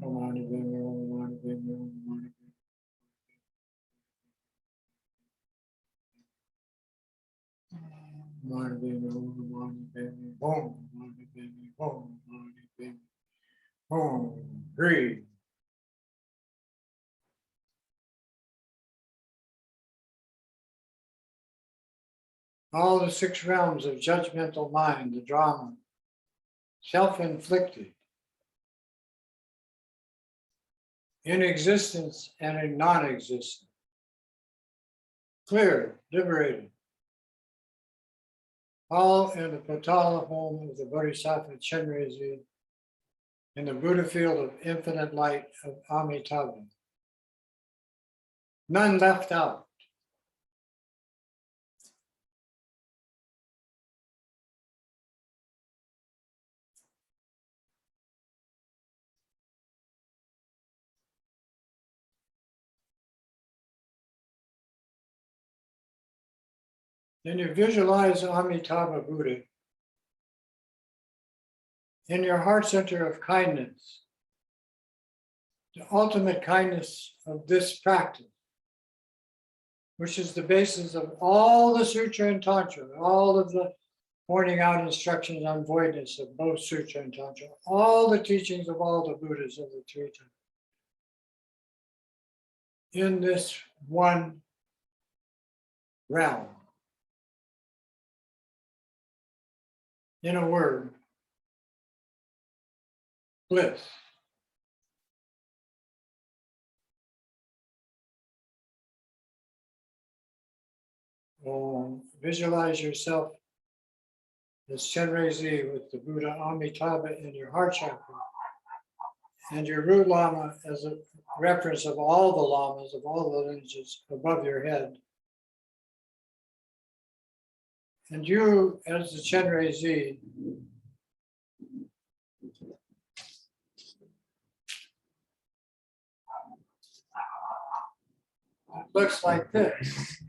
Om Mani Padme Hum. Om Mani Padme Hum. Breathe. all the 6 realms of judgmental mind, the drama, self-inflicted, in existence and in non-existence, cleared, liberated, all in the Patala home of the Bodhisattva Chenrezig, in the Buddha field of infinite light of Amitabha. None left out. Then you visualize Amitabha Buddha in your heart center of kindness, the ultimate kindness of this practice, which is the basis of all the Sutra and Tantra, all of the pointing out instructions on voidness of both Sutra and Tantra, all the teachings of all the Buddhas of the three times. In this one realm. In a word, bliss. Visualize yourself as Chenrezig with the Buddha Amitabha in your heart chakra, and your root lama as a reference of all the lamas of all the lineages above your head. And you, as the Chenrezig, looks like this.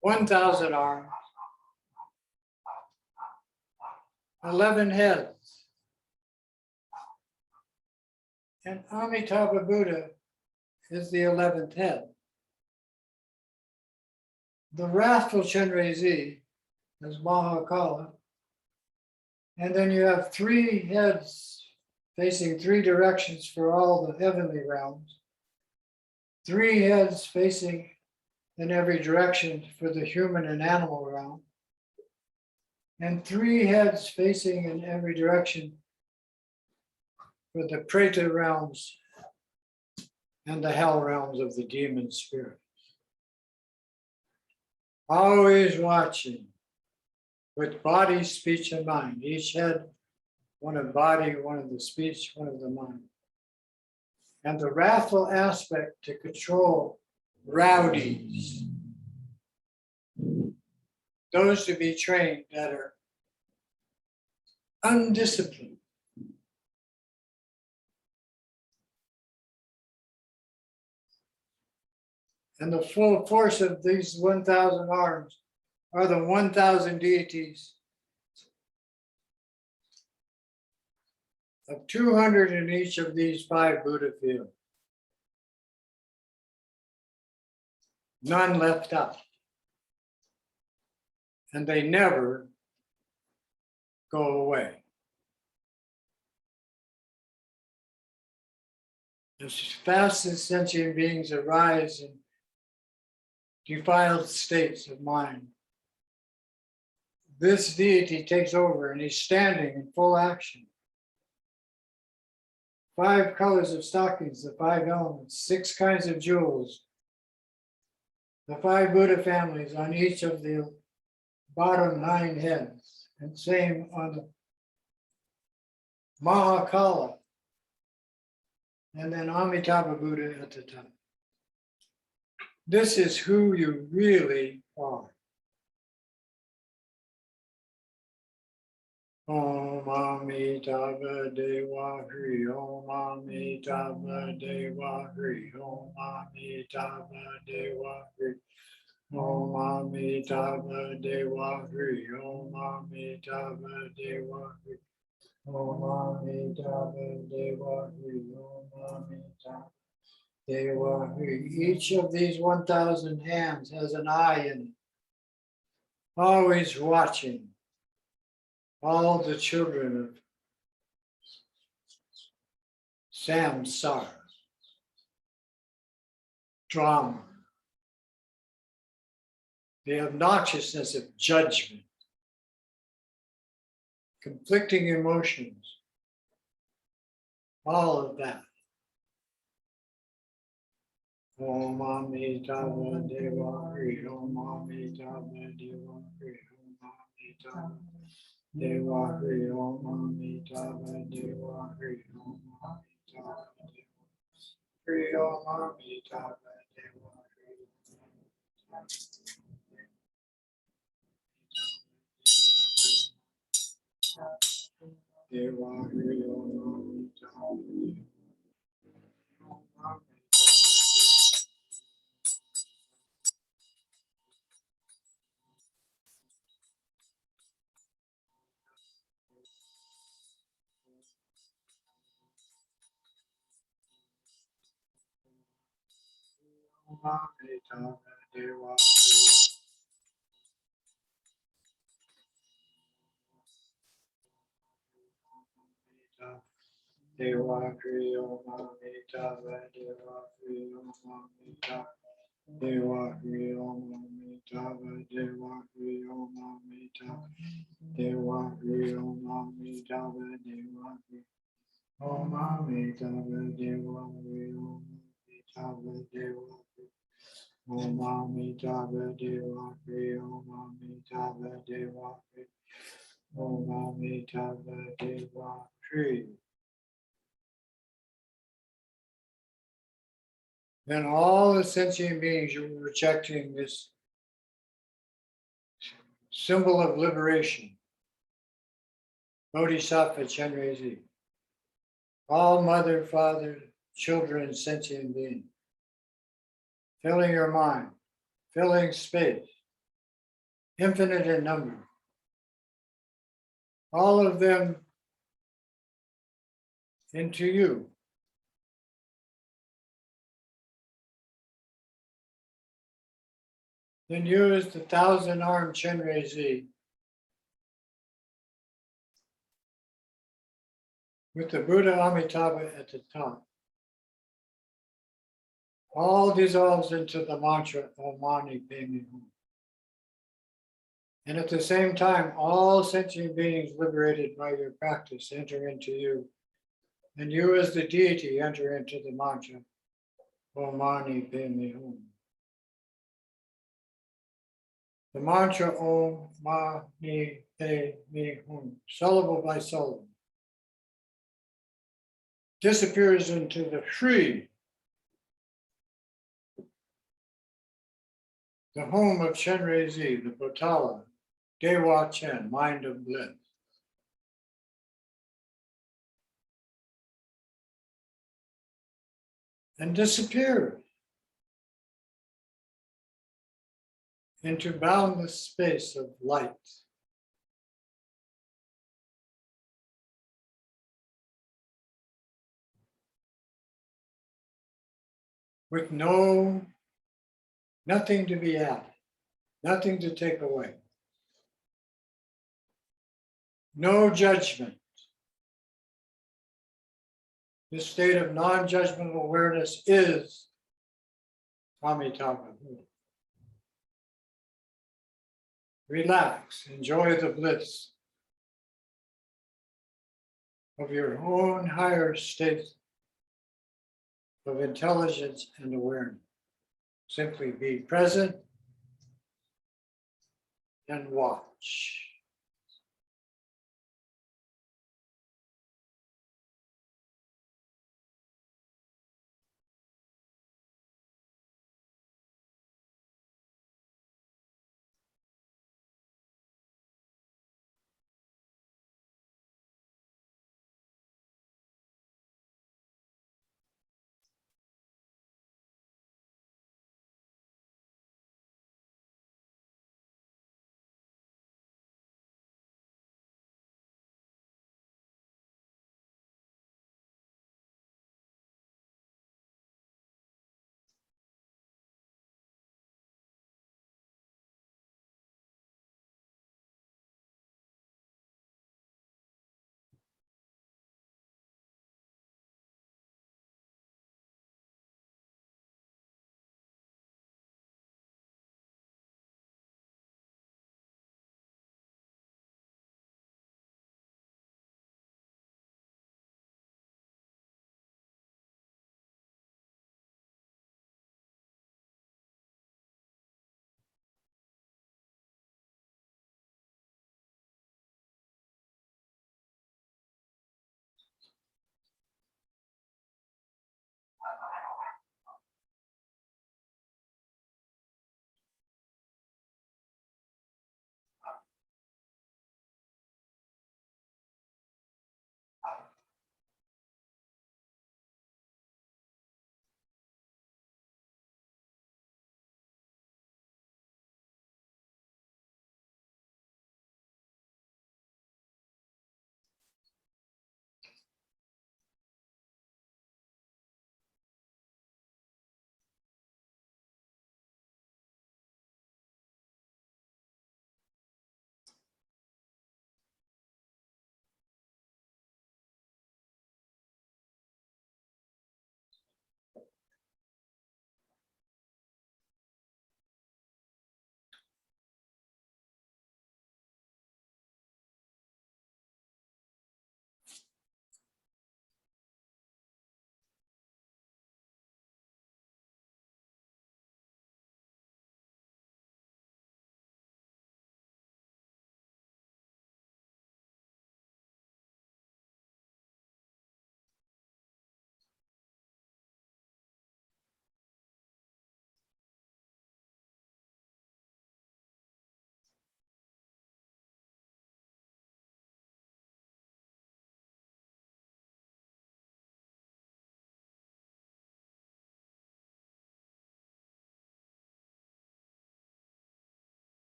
1,000 arms, 11 heads. And Amitabha Buddha is the 11th head. The wrathful Chenrezig is Mahakala. And then you have 3 heads facing 3 directions for all the heavenly realms. 3 heads facing in every direction for the human and animal realm. And 3 heads facing in every direction for the Preta realms and the hell realms of the demon spirits. Always watching with body, speech, and mind. Each head, one of body, one of the speech, one of the mind. And the wrathful aspect to control rowdies, those to be trained that are undisciplined. And the full force of these 1,000 arms are the 1,000 deities of 200 in each of these 5 Buddha fields. None left out. And they never go away. As fast as sentient beings arise in defiled states of mind, this deity takes over and he's standing in full action. 5 colors of stockings, the 5 elements, 6 kinds of jewels, the 5 Buddha families on each of the bottom 9 heads, and same on the Mahakala, and then Amitabha Buddha at the top. This is who you really are. Om Amitabha Deva Hri, Om Amitabha Deva Hri, Om Amitabha Deva Hri, Om Amitabha Deva Hri, Om Amitabha Deva Hri, Om Amitabha Deva Hri, Om Amitabha Deva Hri. Each of these 1,000 hands has an eye in it, always watching all the children of samsara, drama, the obnoxiousness of judgment, conflicting emotions, all of that. Om Amitabha Deva Hari, Om Amitabha Deva Hari, Om Amitabha Deva Hari, Om Amitabha Deva Hari, Om Amitabha Deva Hari, Om Amitabha Deva Hari, Deva Hari, Om Amitabha Amitabha Deva Deva Hari, Om Amitabha Deva Hari, Om Amitabha Deva Hari, Om Amitabha Deva Hari, Om Amitabha Deva Hari, Om Amitabha Deva Hari, Om Amitabha Deva Hari, Om Amitabha Deva Hari, Om Amitabha Deva Hari, Om Amitabha Deva Hari, Om Amitabha Deva Hari. Then all the sentient beings who were rejecting this symbol of liberation, Bodhisattva Chenrezig, all mother, father, children, sentient beings, filling your mind, filling space, infinite in number. All of them into you. Then you as the thousand-armed Chenrezig with the Buddha Amitabha at the top. All dissolves into the mantra Om Mani Padme Hum. And at the same time, all sentient beings liberated by your practice enter into you. And you as the deity enter into the mantra Om Mani Padme Hum. The mantra Om Mani Padme Hum, syllable by syllable, disappears into the free, the home of Chenrezig, the Potala, Dewa Chen, mind of bliss. And disappears into boundless space of light. With nothing to be added, nothing to take away. No judgment. This state of non-judgmental awareness is Amitabha. Relax, enjoy the bliss of your own higher state of intelligence and awareness. Simply be present and watch.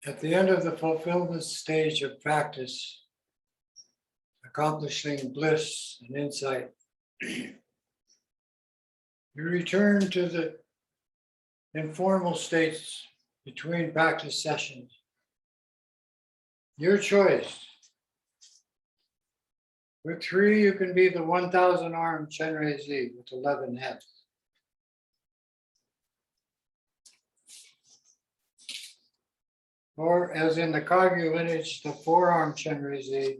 At the end of the fulfillment stage of practice, accomplishing bliss and insight, you return to the informal states between practice sessions. Your choice. With 3, you can be the 1,000 armed Chenrezig with 11 heads. Or as in the Kagyu lineage, the 4-armed Chenrezig,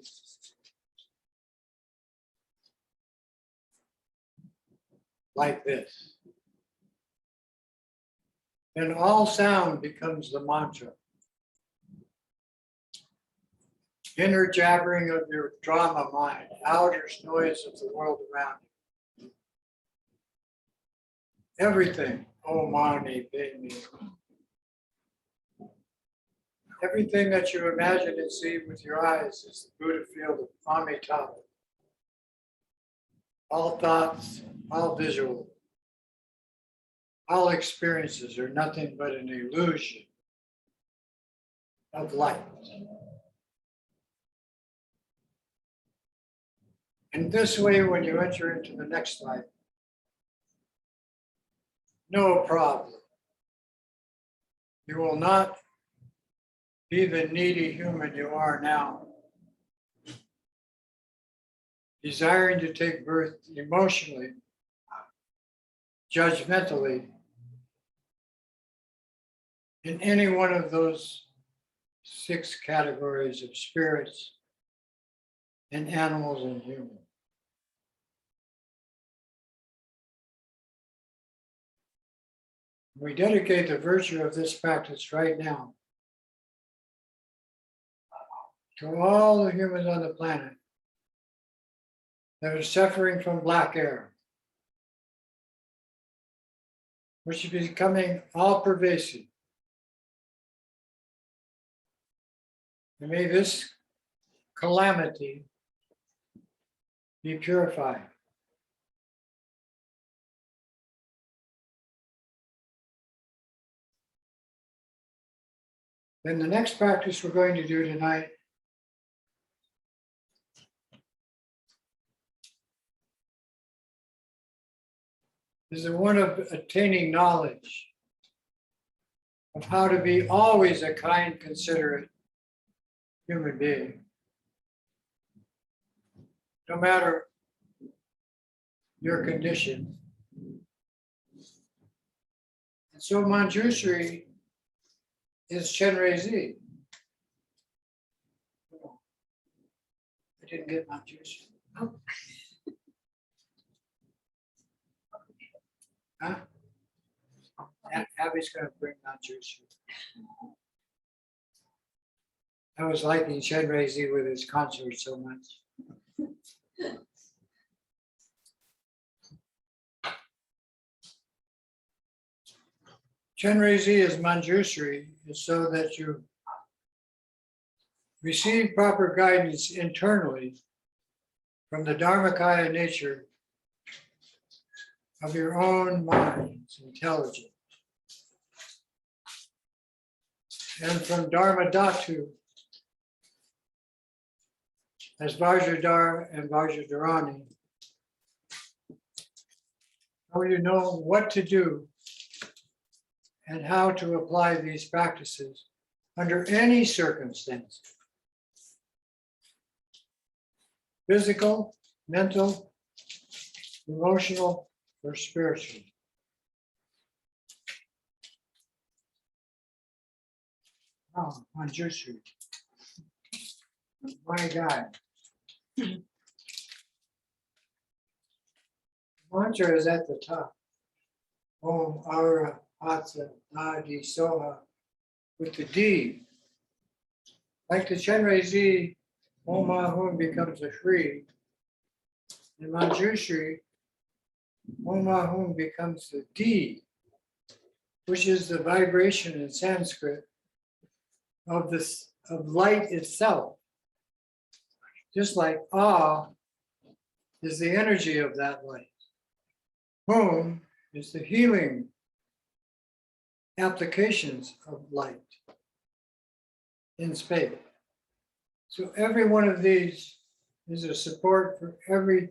like this. Then all sound becomes the mantra. Inner jabbering of your drama mind, outer noise of the world around you. Everything, oh mani padme. Everything that you imagine and see with your eyes is the Buddha field of Amitabha. All thoughts, all visual, all experiences are nothing but an illusion of light. In this way, when you enter into the next life, no problem. You will not be the needy human you are now, desiring to take birth emotionally, judgmentally, in any one of those 6 categories of spirits and animals and humans. We dedicate the virtue of this practice right now to all the humans on the planet that are suffering from black air, which is becoming all pervasive. And may this calamity be purified. Then the next practice we're going to do tonight is the one of attaining knowledge of how to be always a kind, considerate human being, no matter your condition. And so Manjushri is Chenrezig. I didn't get Manjushri. Oh. Huh? Abby's going to bring Manjushri. I was liking Chenrezig with his concert so much. Chenrezig is Manjushri is so that you receive proper guidance internally from the Dharmakaya nature of your own mind's intelligence, and from Dharma Dhatu as Vajradhara and Vajradharani, how you know what to do and how to apply these practices under any circumstance. Physical, mental, emotional, or spiritual. Oh, Manjushri. My God. Mantra is at the top. Om Ara Hatsa Adi Soha with the D. Like the Chenrezig, Om Ahum becomes a Shri. In Manjushri, Om Ahum becomes the D, which is the vibration in Sanskrit of light itself. Just like Ah is the energy of that light. Hum is the healing applications of light. in space. So every one of these is a support for every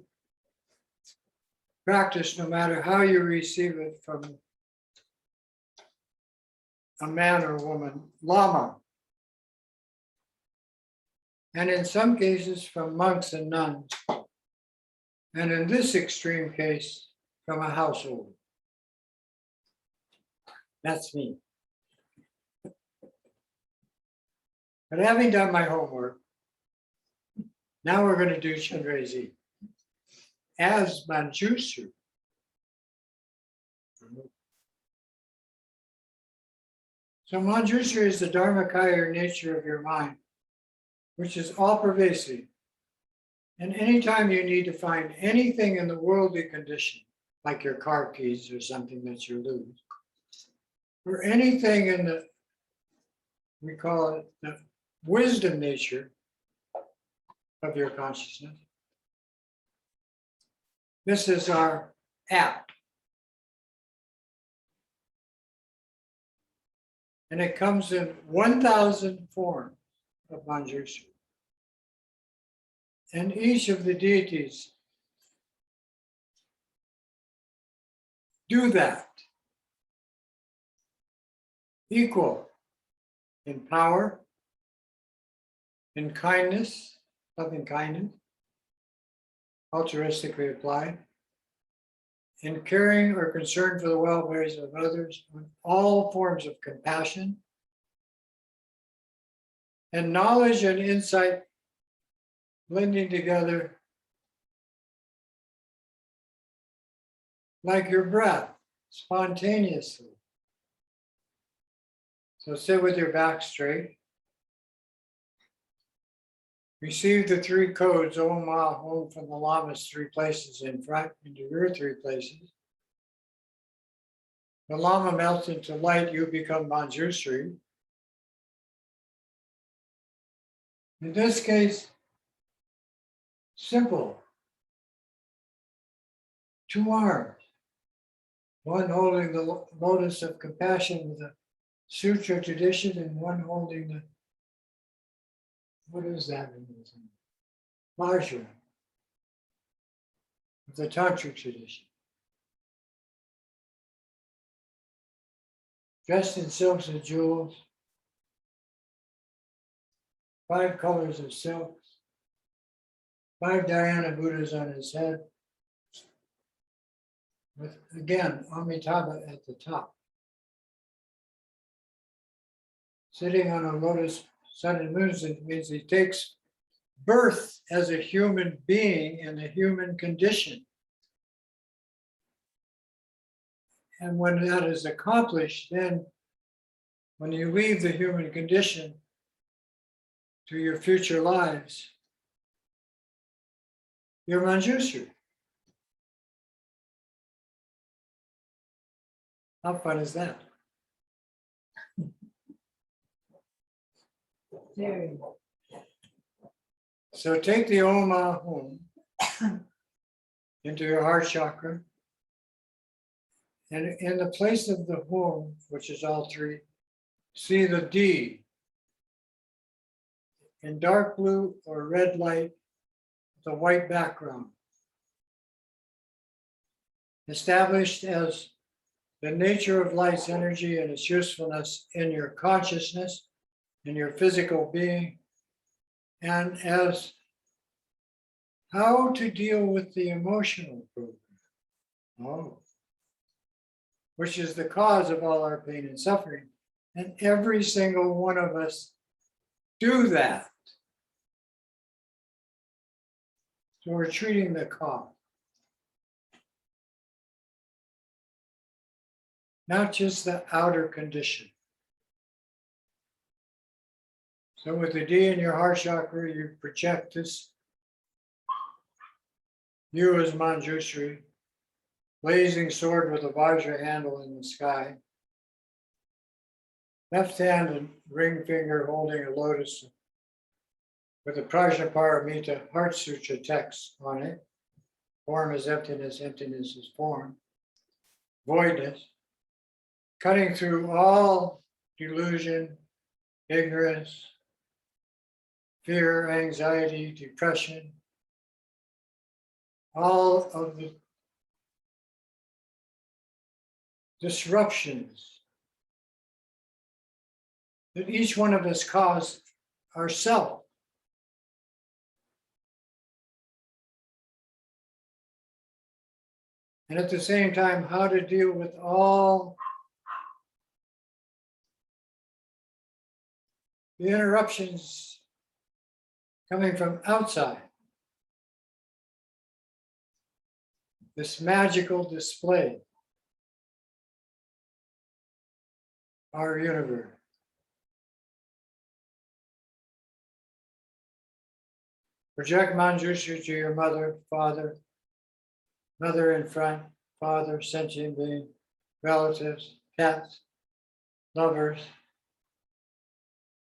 practice, no matter how you receive it from a man or woman, lama. And in some cases from monks and nuns. And in this extreme case, from a household. That's me. But having done my homework, now we're going to do Chenrezig as Manjushri. So Manjushri is the Dharmakaya or nature of your mind, which is all pervasive. And anytime you need to find anything in the worldly condition, like your car keys or something that you lose, or anything in the, we call it the wisdom nature of your consciousness, this is our app. And it comes in 1,000 forms of Manjushri. And each of the deities do that. Equal in power, in kindness, loving kindness, altruistically applied, in caring or concern for the welfare of others, with all forms of compassion, and knowledge and insight blending together like your breath, spontaneously. So sit with your back straight. Receive the 3 codes, Om, Ah, Hum, from the Lama's 3 places in front into your 3 places. The Lama melts into light, you become Manjushri. In this case, simple. 2 arms, one holding the lotus of compassion with a sutra tradition, and one holding the, what is that? Vajra, the tantric tradition. Dressed in silks and jewels, 5 colors of silks, 5 Dhyana Buddhas on his head, with again Amitabha at the top. Sitting on a lotus sun and moon means he takes birth as a human being in a human condition. And when that is accomplished, then when you leave the human condition to your future lives, you're Manjushri. How fun is that? There you go. So take the Om Ah Hum into your heart chakra. And in the place of the Hum, which is all 3, see the D in dark blue or red light with a white background. Established as the nature of light's energy and its usefulness in your consciousness, in your physical being, and as how to deal with the emotional program, which is the cause of all our pain and suffering. And every single one of us do that. So we're treating the cause, not just the outer condition. So with the D in your heart chakra, you project this, you as Manjushri, blazing sword with a Vajra handle in the sky. Left hand and ring finger holding a lotus with a Prajnaparamita Heart Sutra text on it. Form is emptiness, emptiness is form. Voidness, cutting through all delusion, ignorance, fear, anxiety, depression, all of the disruptions that each one of us caused ourselves. And at the same time, how to deal with all the interruptions coming from outside. This magical display, our universe. Project Manjushri to your mother, father, mother in front, father, sentient being, relatives, pets, lovers,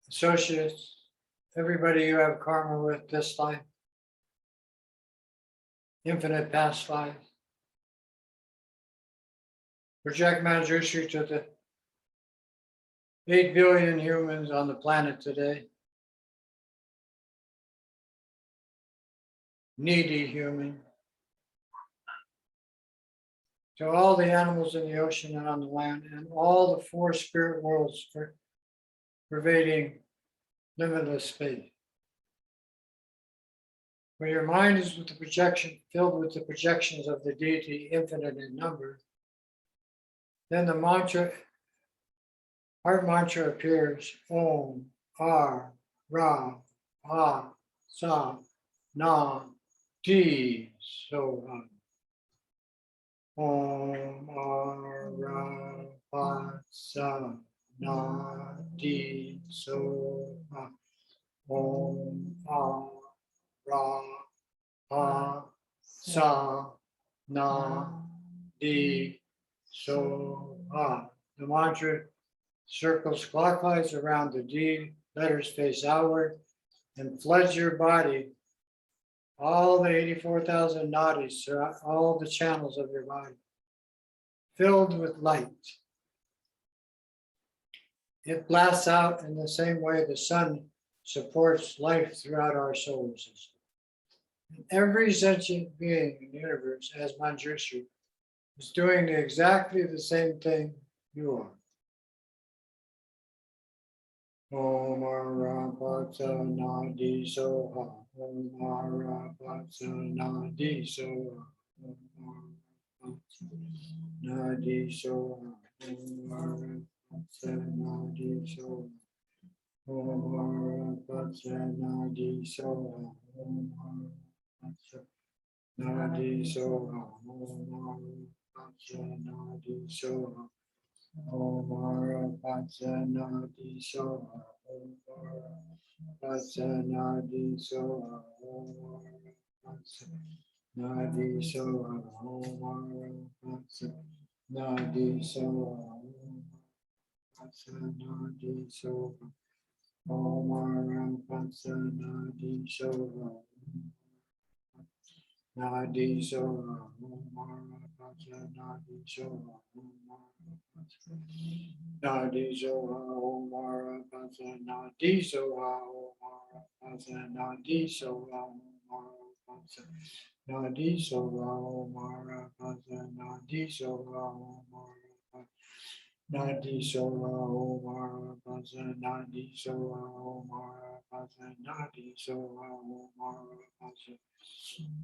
associates, everybody you have karma with this life, infinite past lives. Project Manjushri to the 8 billion humans on the planet today. Needy human. To all the animals in the ocean and on the land, and all the 4 spirit worlds pervading limitless space. When your mind is with the projection, filled with the projections of the deity, infinite in number, then the mantra, heart mantra appears: Om, Ar, Ra, Ha, Sa, Na, Di, So, Om, Ar, Ra, Ha, Sa, Na, Di, So, Om, Ar, Ra, Ha, Sa, Na, Di, So, The mantra circles clockwise around the D, letters face outward, and floods your body, all the 84,000 nadis, all the channels of your body, filled with light. It blasts out in the same way the sun supports life throughout our solar system. And every sentient being in the universe, as Manjushri, is doing exactly the same thing you are. Om Arapata Nadi Soha. Om Arapata Nadi Soha. Om Arapata Nadi Soha. Om Arapata Nadi Soha. Om Arapata Nadi Soha. Om Arapata Nadi Soha. Om Arapata Nadi Soha. Om Pajanadi Soha. Om Pajanadi Soha. Om Pajanadi Soha. Om Pajanadi Soha. Om Pajanadi Soha. Om Pajanadi Soha. Nadi Soha. Om Pajanadi Soha. Nadi Soha, Omara Pasa, Nadi Soha, Omara Pasa, Nadi Soha, Omara Pasa, Nadi Soha, Omara Pasa, Nadi Soha, Omara Pasa, Nadi Soha, Omara Pasa, Nadi Soha, Omara Pasa, Nadi Soha, Omara Pasa,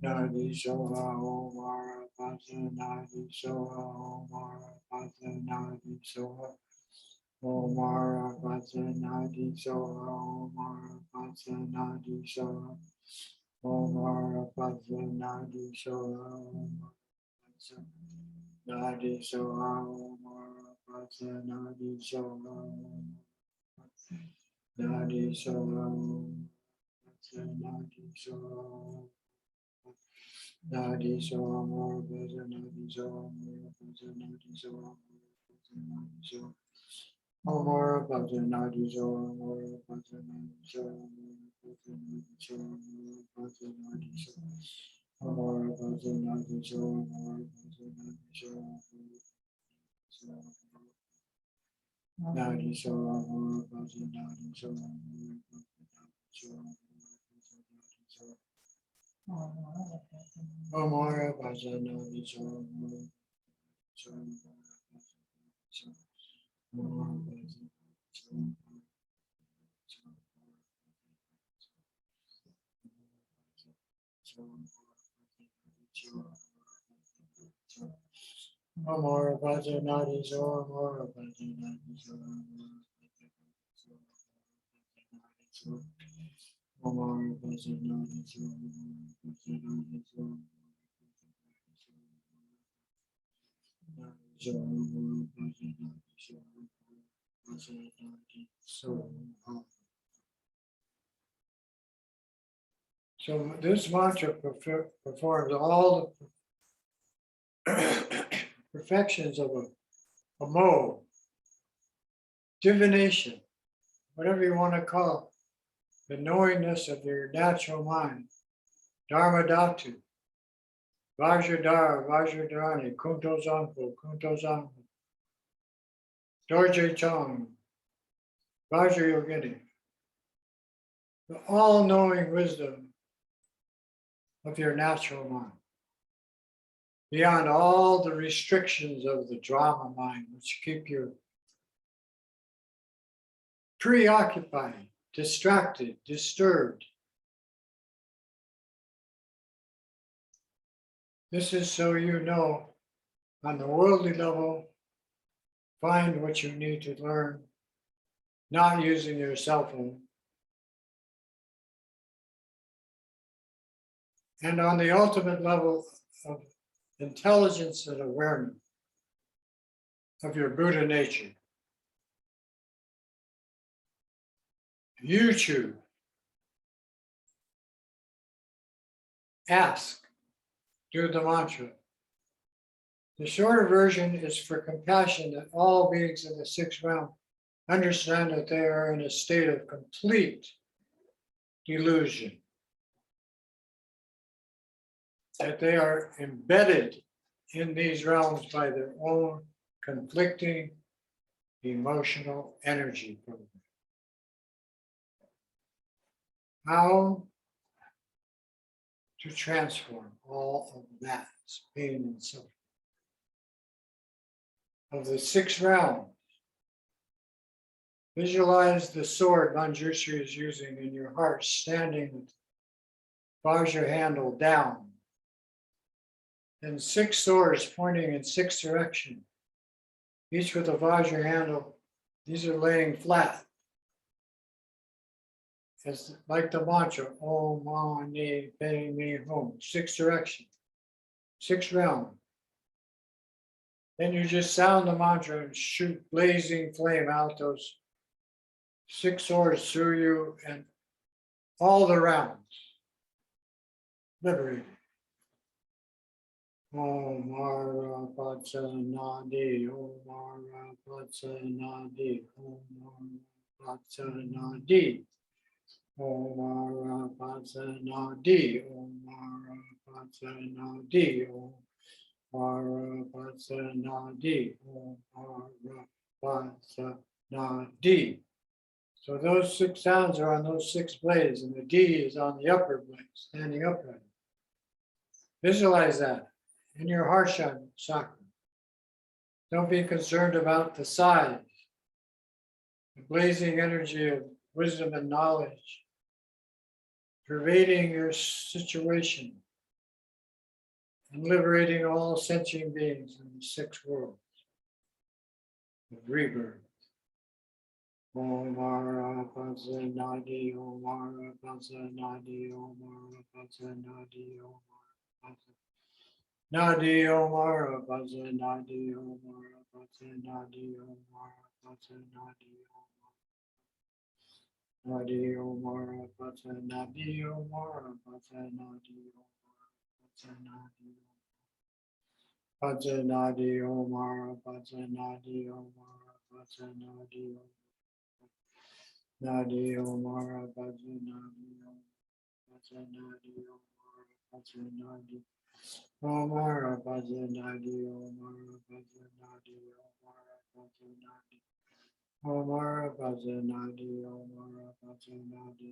Nadi Soha, Omara Pasa, Nadi Soha, Omara Pasa, Nadi Soha. Omara Pasa Nadi Soha, Omara Pasa Nadi Soha, Omara Pasa Nadi Soha, Omara Pasa Nadi Soha, Omara Pasa Nadi Soha, Nadi Soha, Pasa Nadi Soha, Nadi Soha, Omara Pasa Nadi Soha, Omara Pasa Nadi Soha, Nadi Soha. Omara Pajanadi Soha, Omara Pajanadi Soha, Omara Pajanadi Soha, Omara Pajanadi Soha, Omara Pajanadi Soha, Nadi Soha, Omara Pajanadi Soha, Omara Pajanadi Soha, Omara Bhajana Viso. Amara Bhajana Viso. Amara Bhajana Viso. Amara Bhajana Viso. So this mantra performs all the perfections of a mode, divination, whatever you want to call it, the knowingness of your natural mind, Dharma Dhatu, Vajradhara, Vajradharani, Kunto Zanpo, Kunto Zanpo, Dorje Chong, Vajrayogini, the all-knowing wisdom of your natural mind, beyond all the restrictions of the drama mind, which keep you preoccupied, distracted, disturbed. This is so you know, on the worldly level, find what you need to learn, not using your cell phone. And on the ultimate level of intelligence and awareness of your Buddha nature, you choose. Ask, do the mantra. The shorter version is for compassion that all beings in the sixth realm understand that they are in a state of complete delusion, that they are embedded in these realms by their own conflicting emotional energy program. How to transform all of that pain and suffering of the sixth realm. Visualize the sword Manjushri is using in your heart, standing with Vajra handle down, and 6 swords pointing in 6 directions, each with a Vajra handle. These are laying flat. It's like the mantra, Om Mani Padme Hum, 6 directions, 6 realms. Then you just sound the mantra and shoot blazing flame out those 6 swords through you and all the realms. Liberated. Om Mara Patsa Nadi, Om Mara Patsa Nadi, Om Mara Patsa Nadi, Om Mara Patsa Nadi, Om Mara Patsa Nadi, Om Mara Patsa Nadi, Om Mara Patsa Nadi. So those 6 sounds are on those 6 blades, and the D is on the upper blade, standing upright. Visualize that in your heart chakra. Don't be concerned about the size. The blazing energy of wisdom and knowledge pervading your situation and liberating all sentient beings in the 6 worlds of rebirth. Om Mara Patsa Nadi, Om Mara Patsa Nadi, Om Mara Patsa Nadi, Om Mara Patsa Nadi, Om Mara Patsa Nadi, Om Mara Patsa Nadi, Om Mara Patsa Nadi, Nadi, Om Mara Patsa Nadi, Om Mara Patsa Nadi, Om Mara Patsa Nadi, Om Mara Patsa Nadi, Om Mara Patsa Nadi, Nadi, Om Mara Patsa Nadi, Om Patsa Nadi, Om Mara Patsa Nadi. Om Mara Patsa Nadi, Om Mara Patsa Nadi, Om Mara Patsa Nadi, Om Mara Patsa Nadi, Om Mara Patsa Nadi,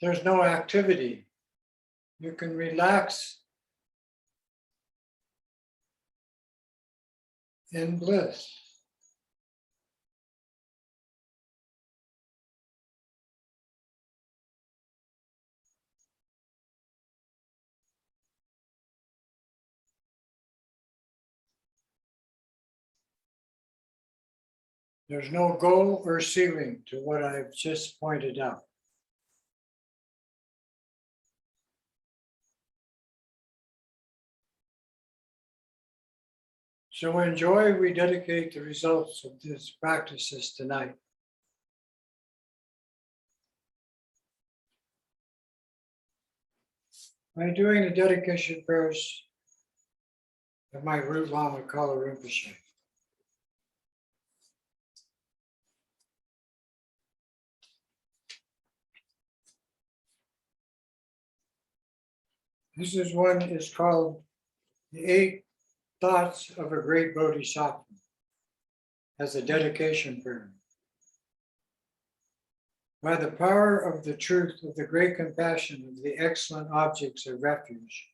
there's no activity. You can relax in bliss. There's no goal or ceiling to what I've just pointed out. So in joy, we dedicate the results of these practices tonight. By doing the dedication prayers of my root Lama Kala Rinpoche. This is one is called the 8 Thoughts of a Great Bodhisattva as a dedication prayer. By the power of the truth of the great compassion of the excellent objects of refuge,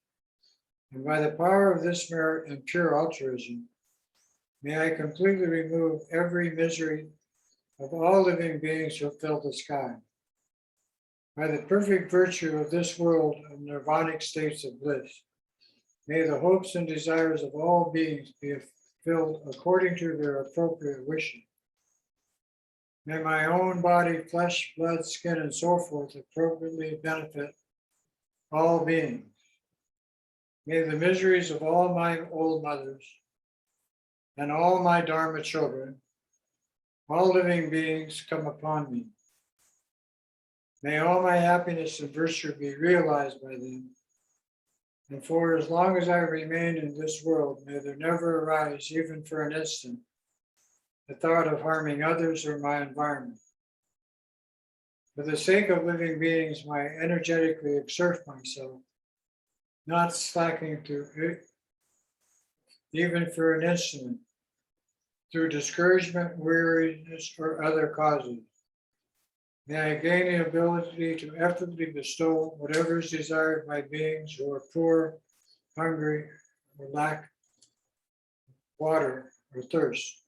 and by the power of this merit and pure altruism, may I completely remove every misery of all living beings who fill the sky. By the perfect virtue of this world of nirvanic states of bliss, may the hopes and desires of all beings be fulfilled according to their appropriate wishes. May my own body, flesh, blood, skin, and so forth appropriately benefit all beings. May the miseries of all my old mothers and all my Dharma children, all living beings, come upon me. May all my happiness and virtue be realized by them. And for as long as I remain in this world, may there never arise, even for an instant, the thought of harming others or my environment. For the sake of living beings, I energetically exert myself, not slacking to even for an instant, through discouragement, weariness, or other causes. May I gain the ability to effortlessly bestow whatever is desired by beings who are poor, hungry, or lack water or thirst.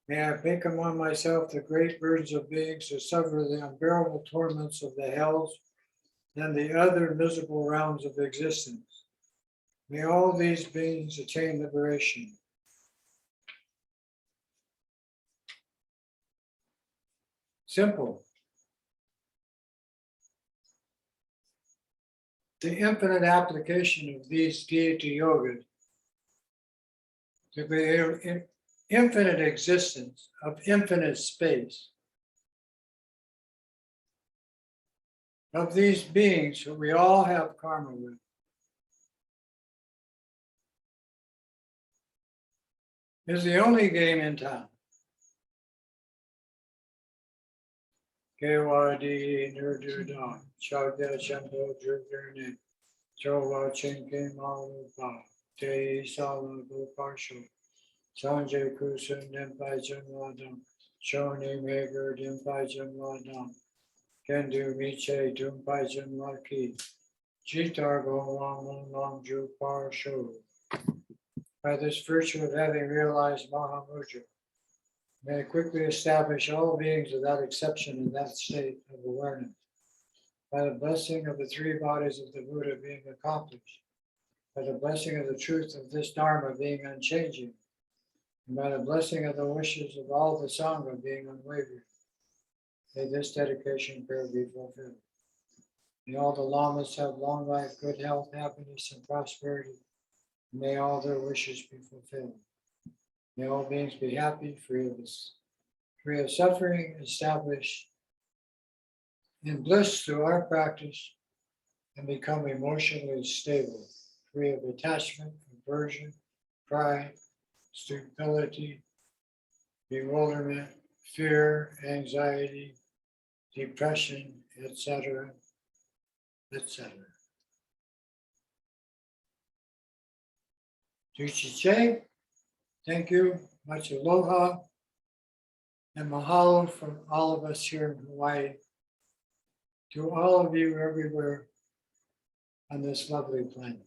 May I take upon myself the great burdens of beings who suffer the unbearable torments of the hells and the other miserable realms of existence. May all these beings attain liberation. Simple. The infinite application of these deity yogas to the infinite existence of infinite space of these beings who we all have karma with. Is the only game in town. Kewadi Nurdudan, Chagda Chambo Jurgurne, Chowa Chinkin Malupa, Te Sala Goparsho, Sanjay Kusun Nimpai Jimladam, Shoni Maker Dimpai Jimladam, Kendu Miche Dumpai Jimlaki, Jitar Golam Lam Jupar Sho. By this virtue of having realized Mahamudra, may I quickly establish all beings without exception in that state of awareness. By the blessing of the 3 bodies of the Buddha being accomplished, by the blessing of the truth of this Dharma being unchanging, and by the blessing of the wishes of all the Sangha being unwavering, may this dedication prayer be fulfilled. May all the Lamas have long life, good health, happiness, and prosperity. May all their wishes be fulfilled. May all beings be happy, free of suffering, established in bliss through our practice, and become emotionally stable, free of attachment, aversion, pride, stupidity, bewilderment, fear, anxiety, depression, etc., etc. Juchiche, thank you, much aloha, and mahalo from all of us here in Hawaii. to all of you everywhere on this lovely planet.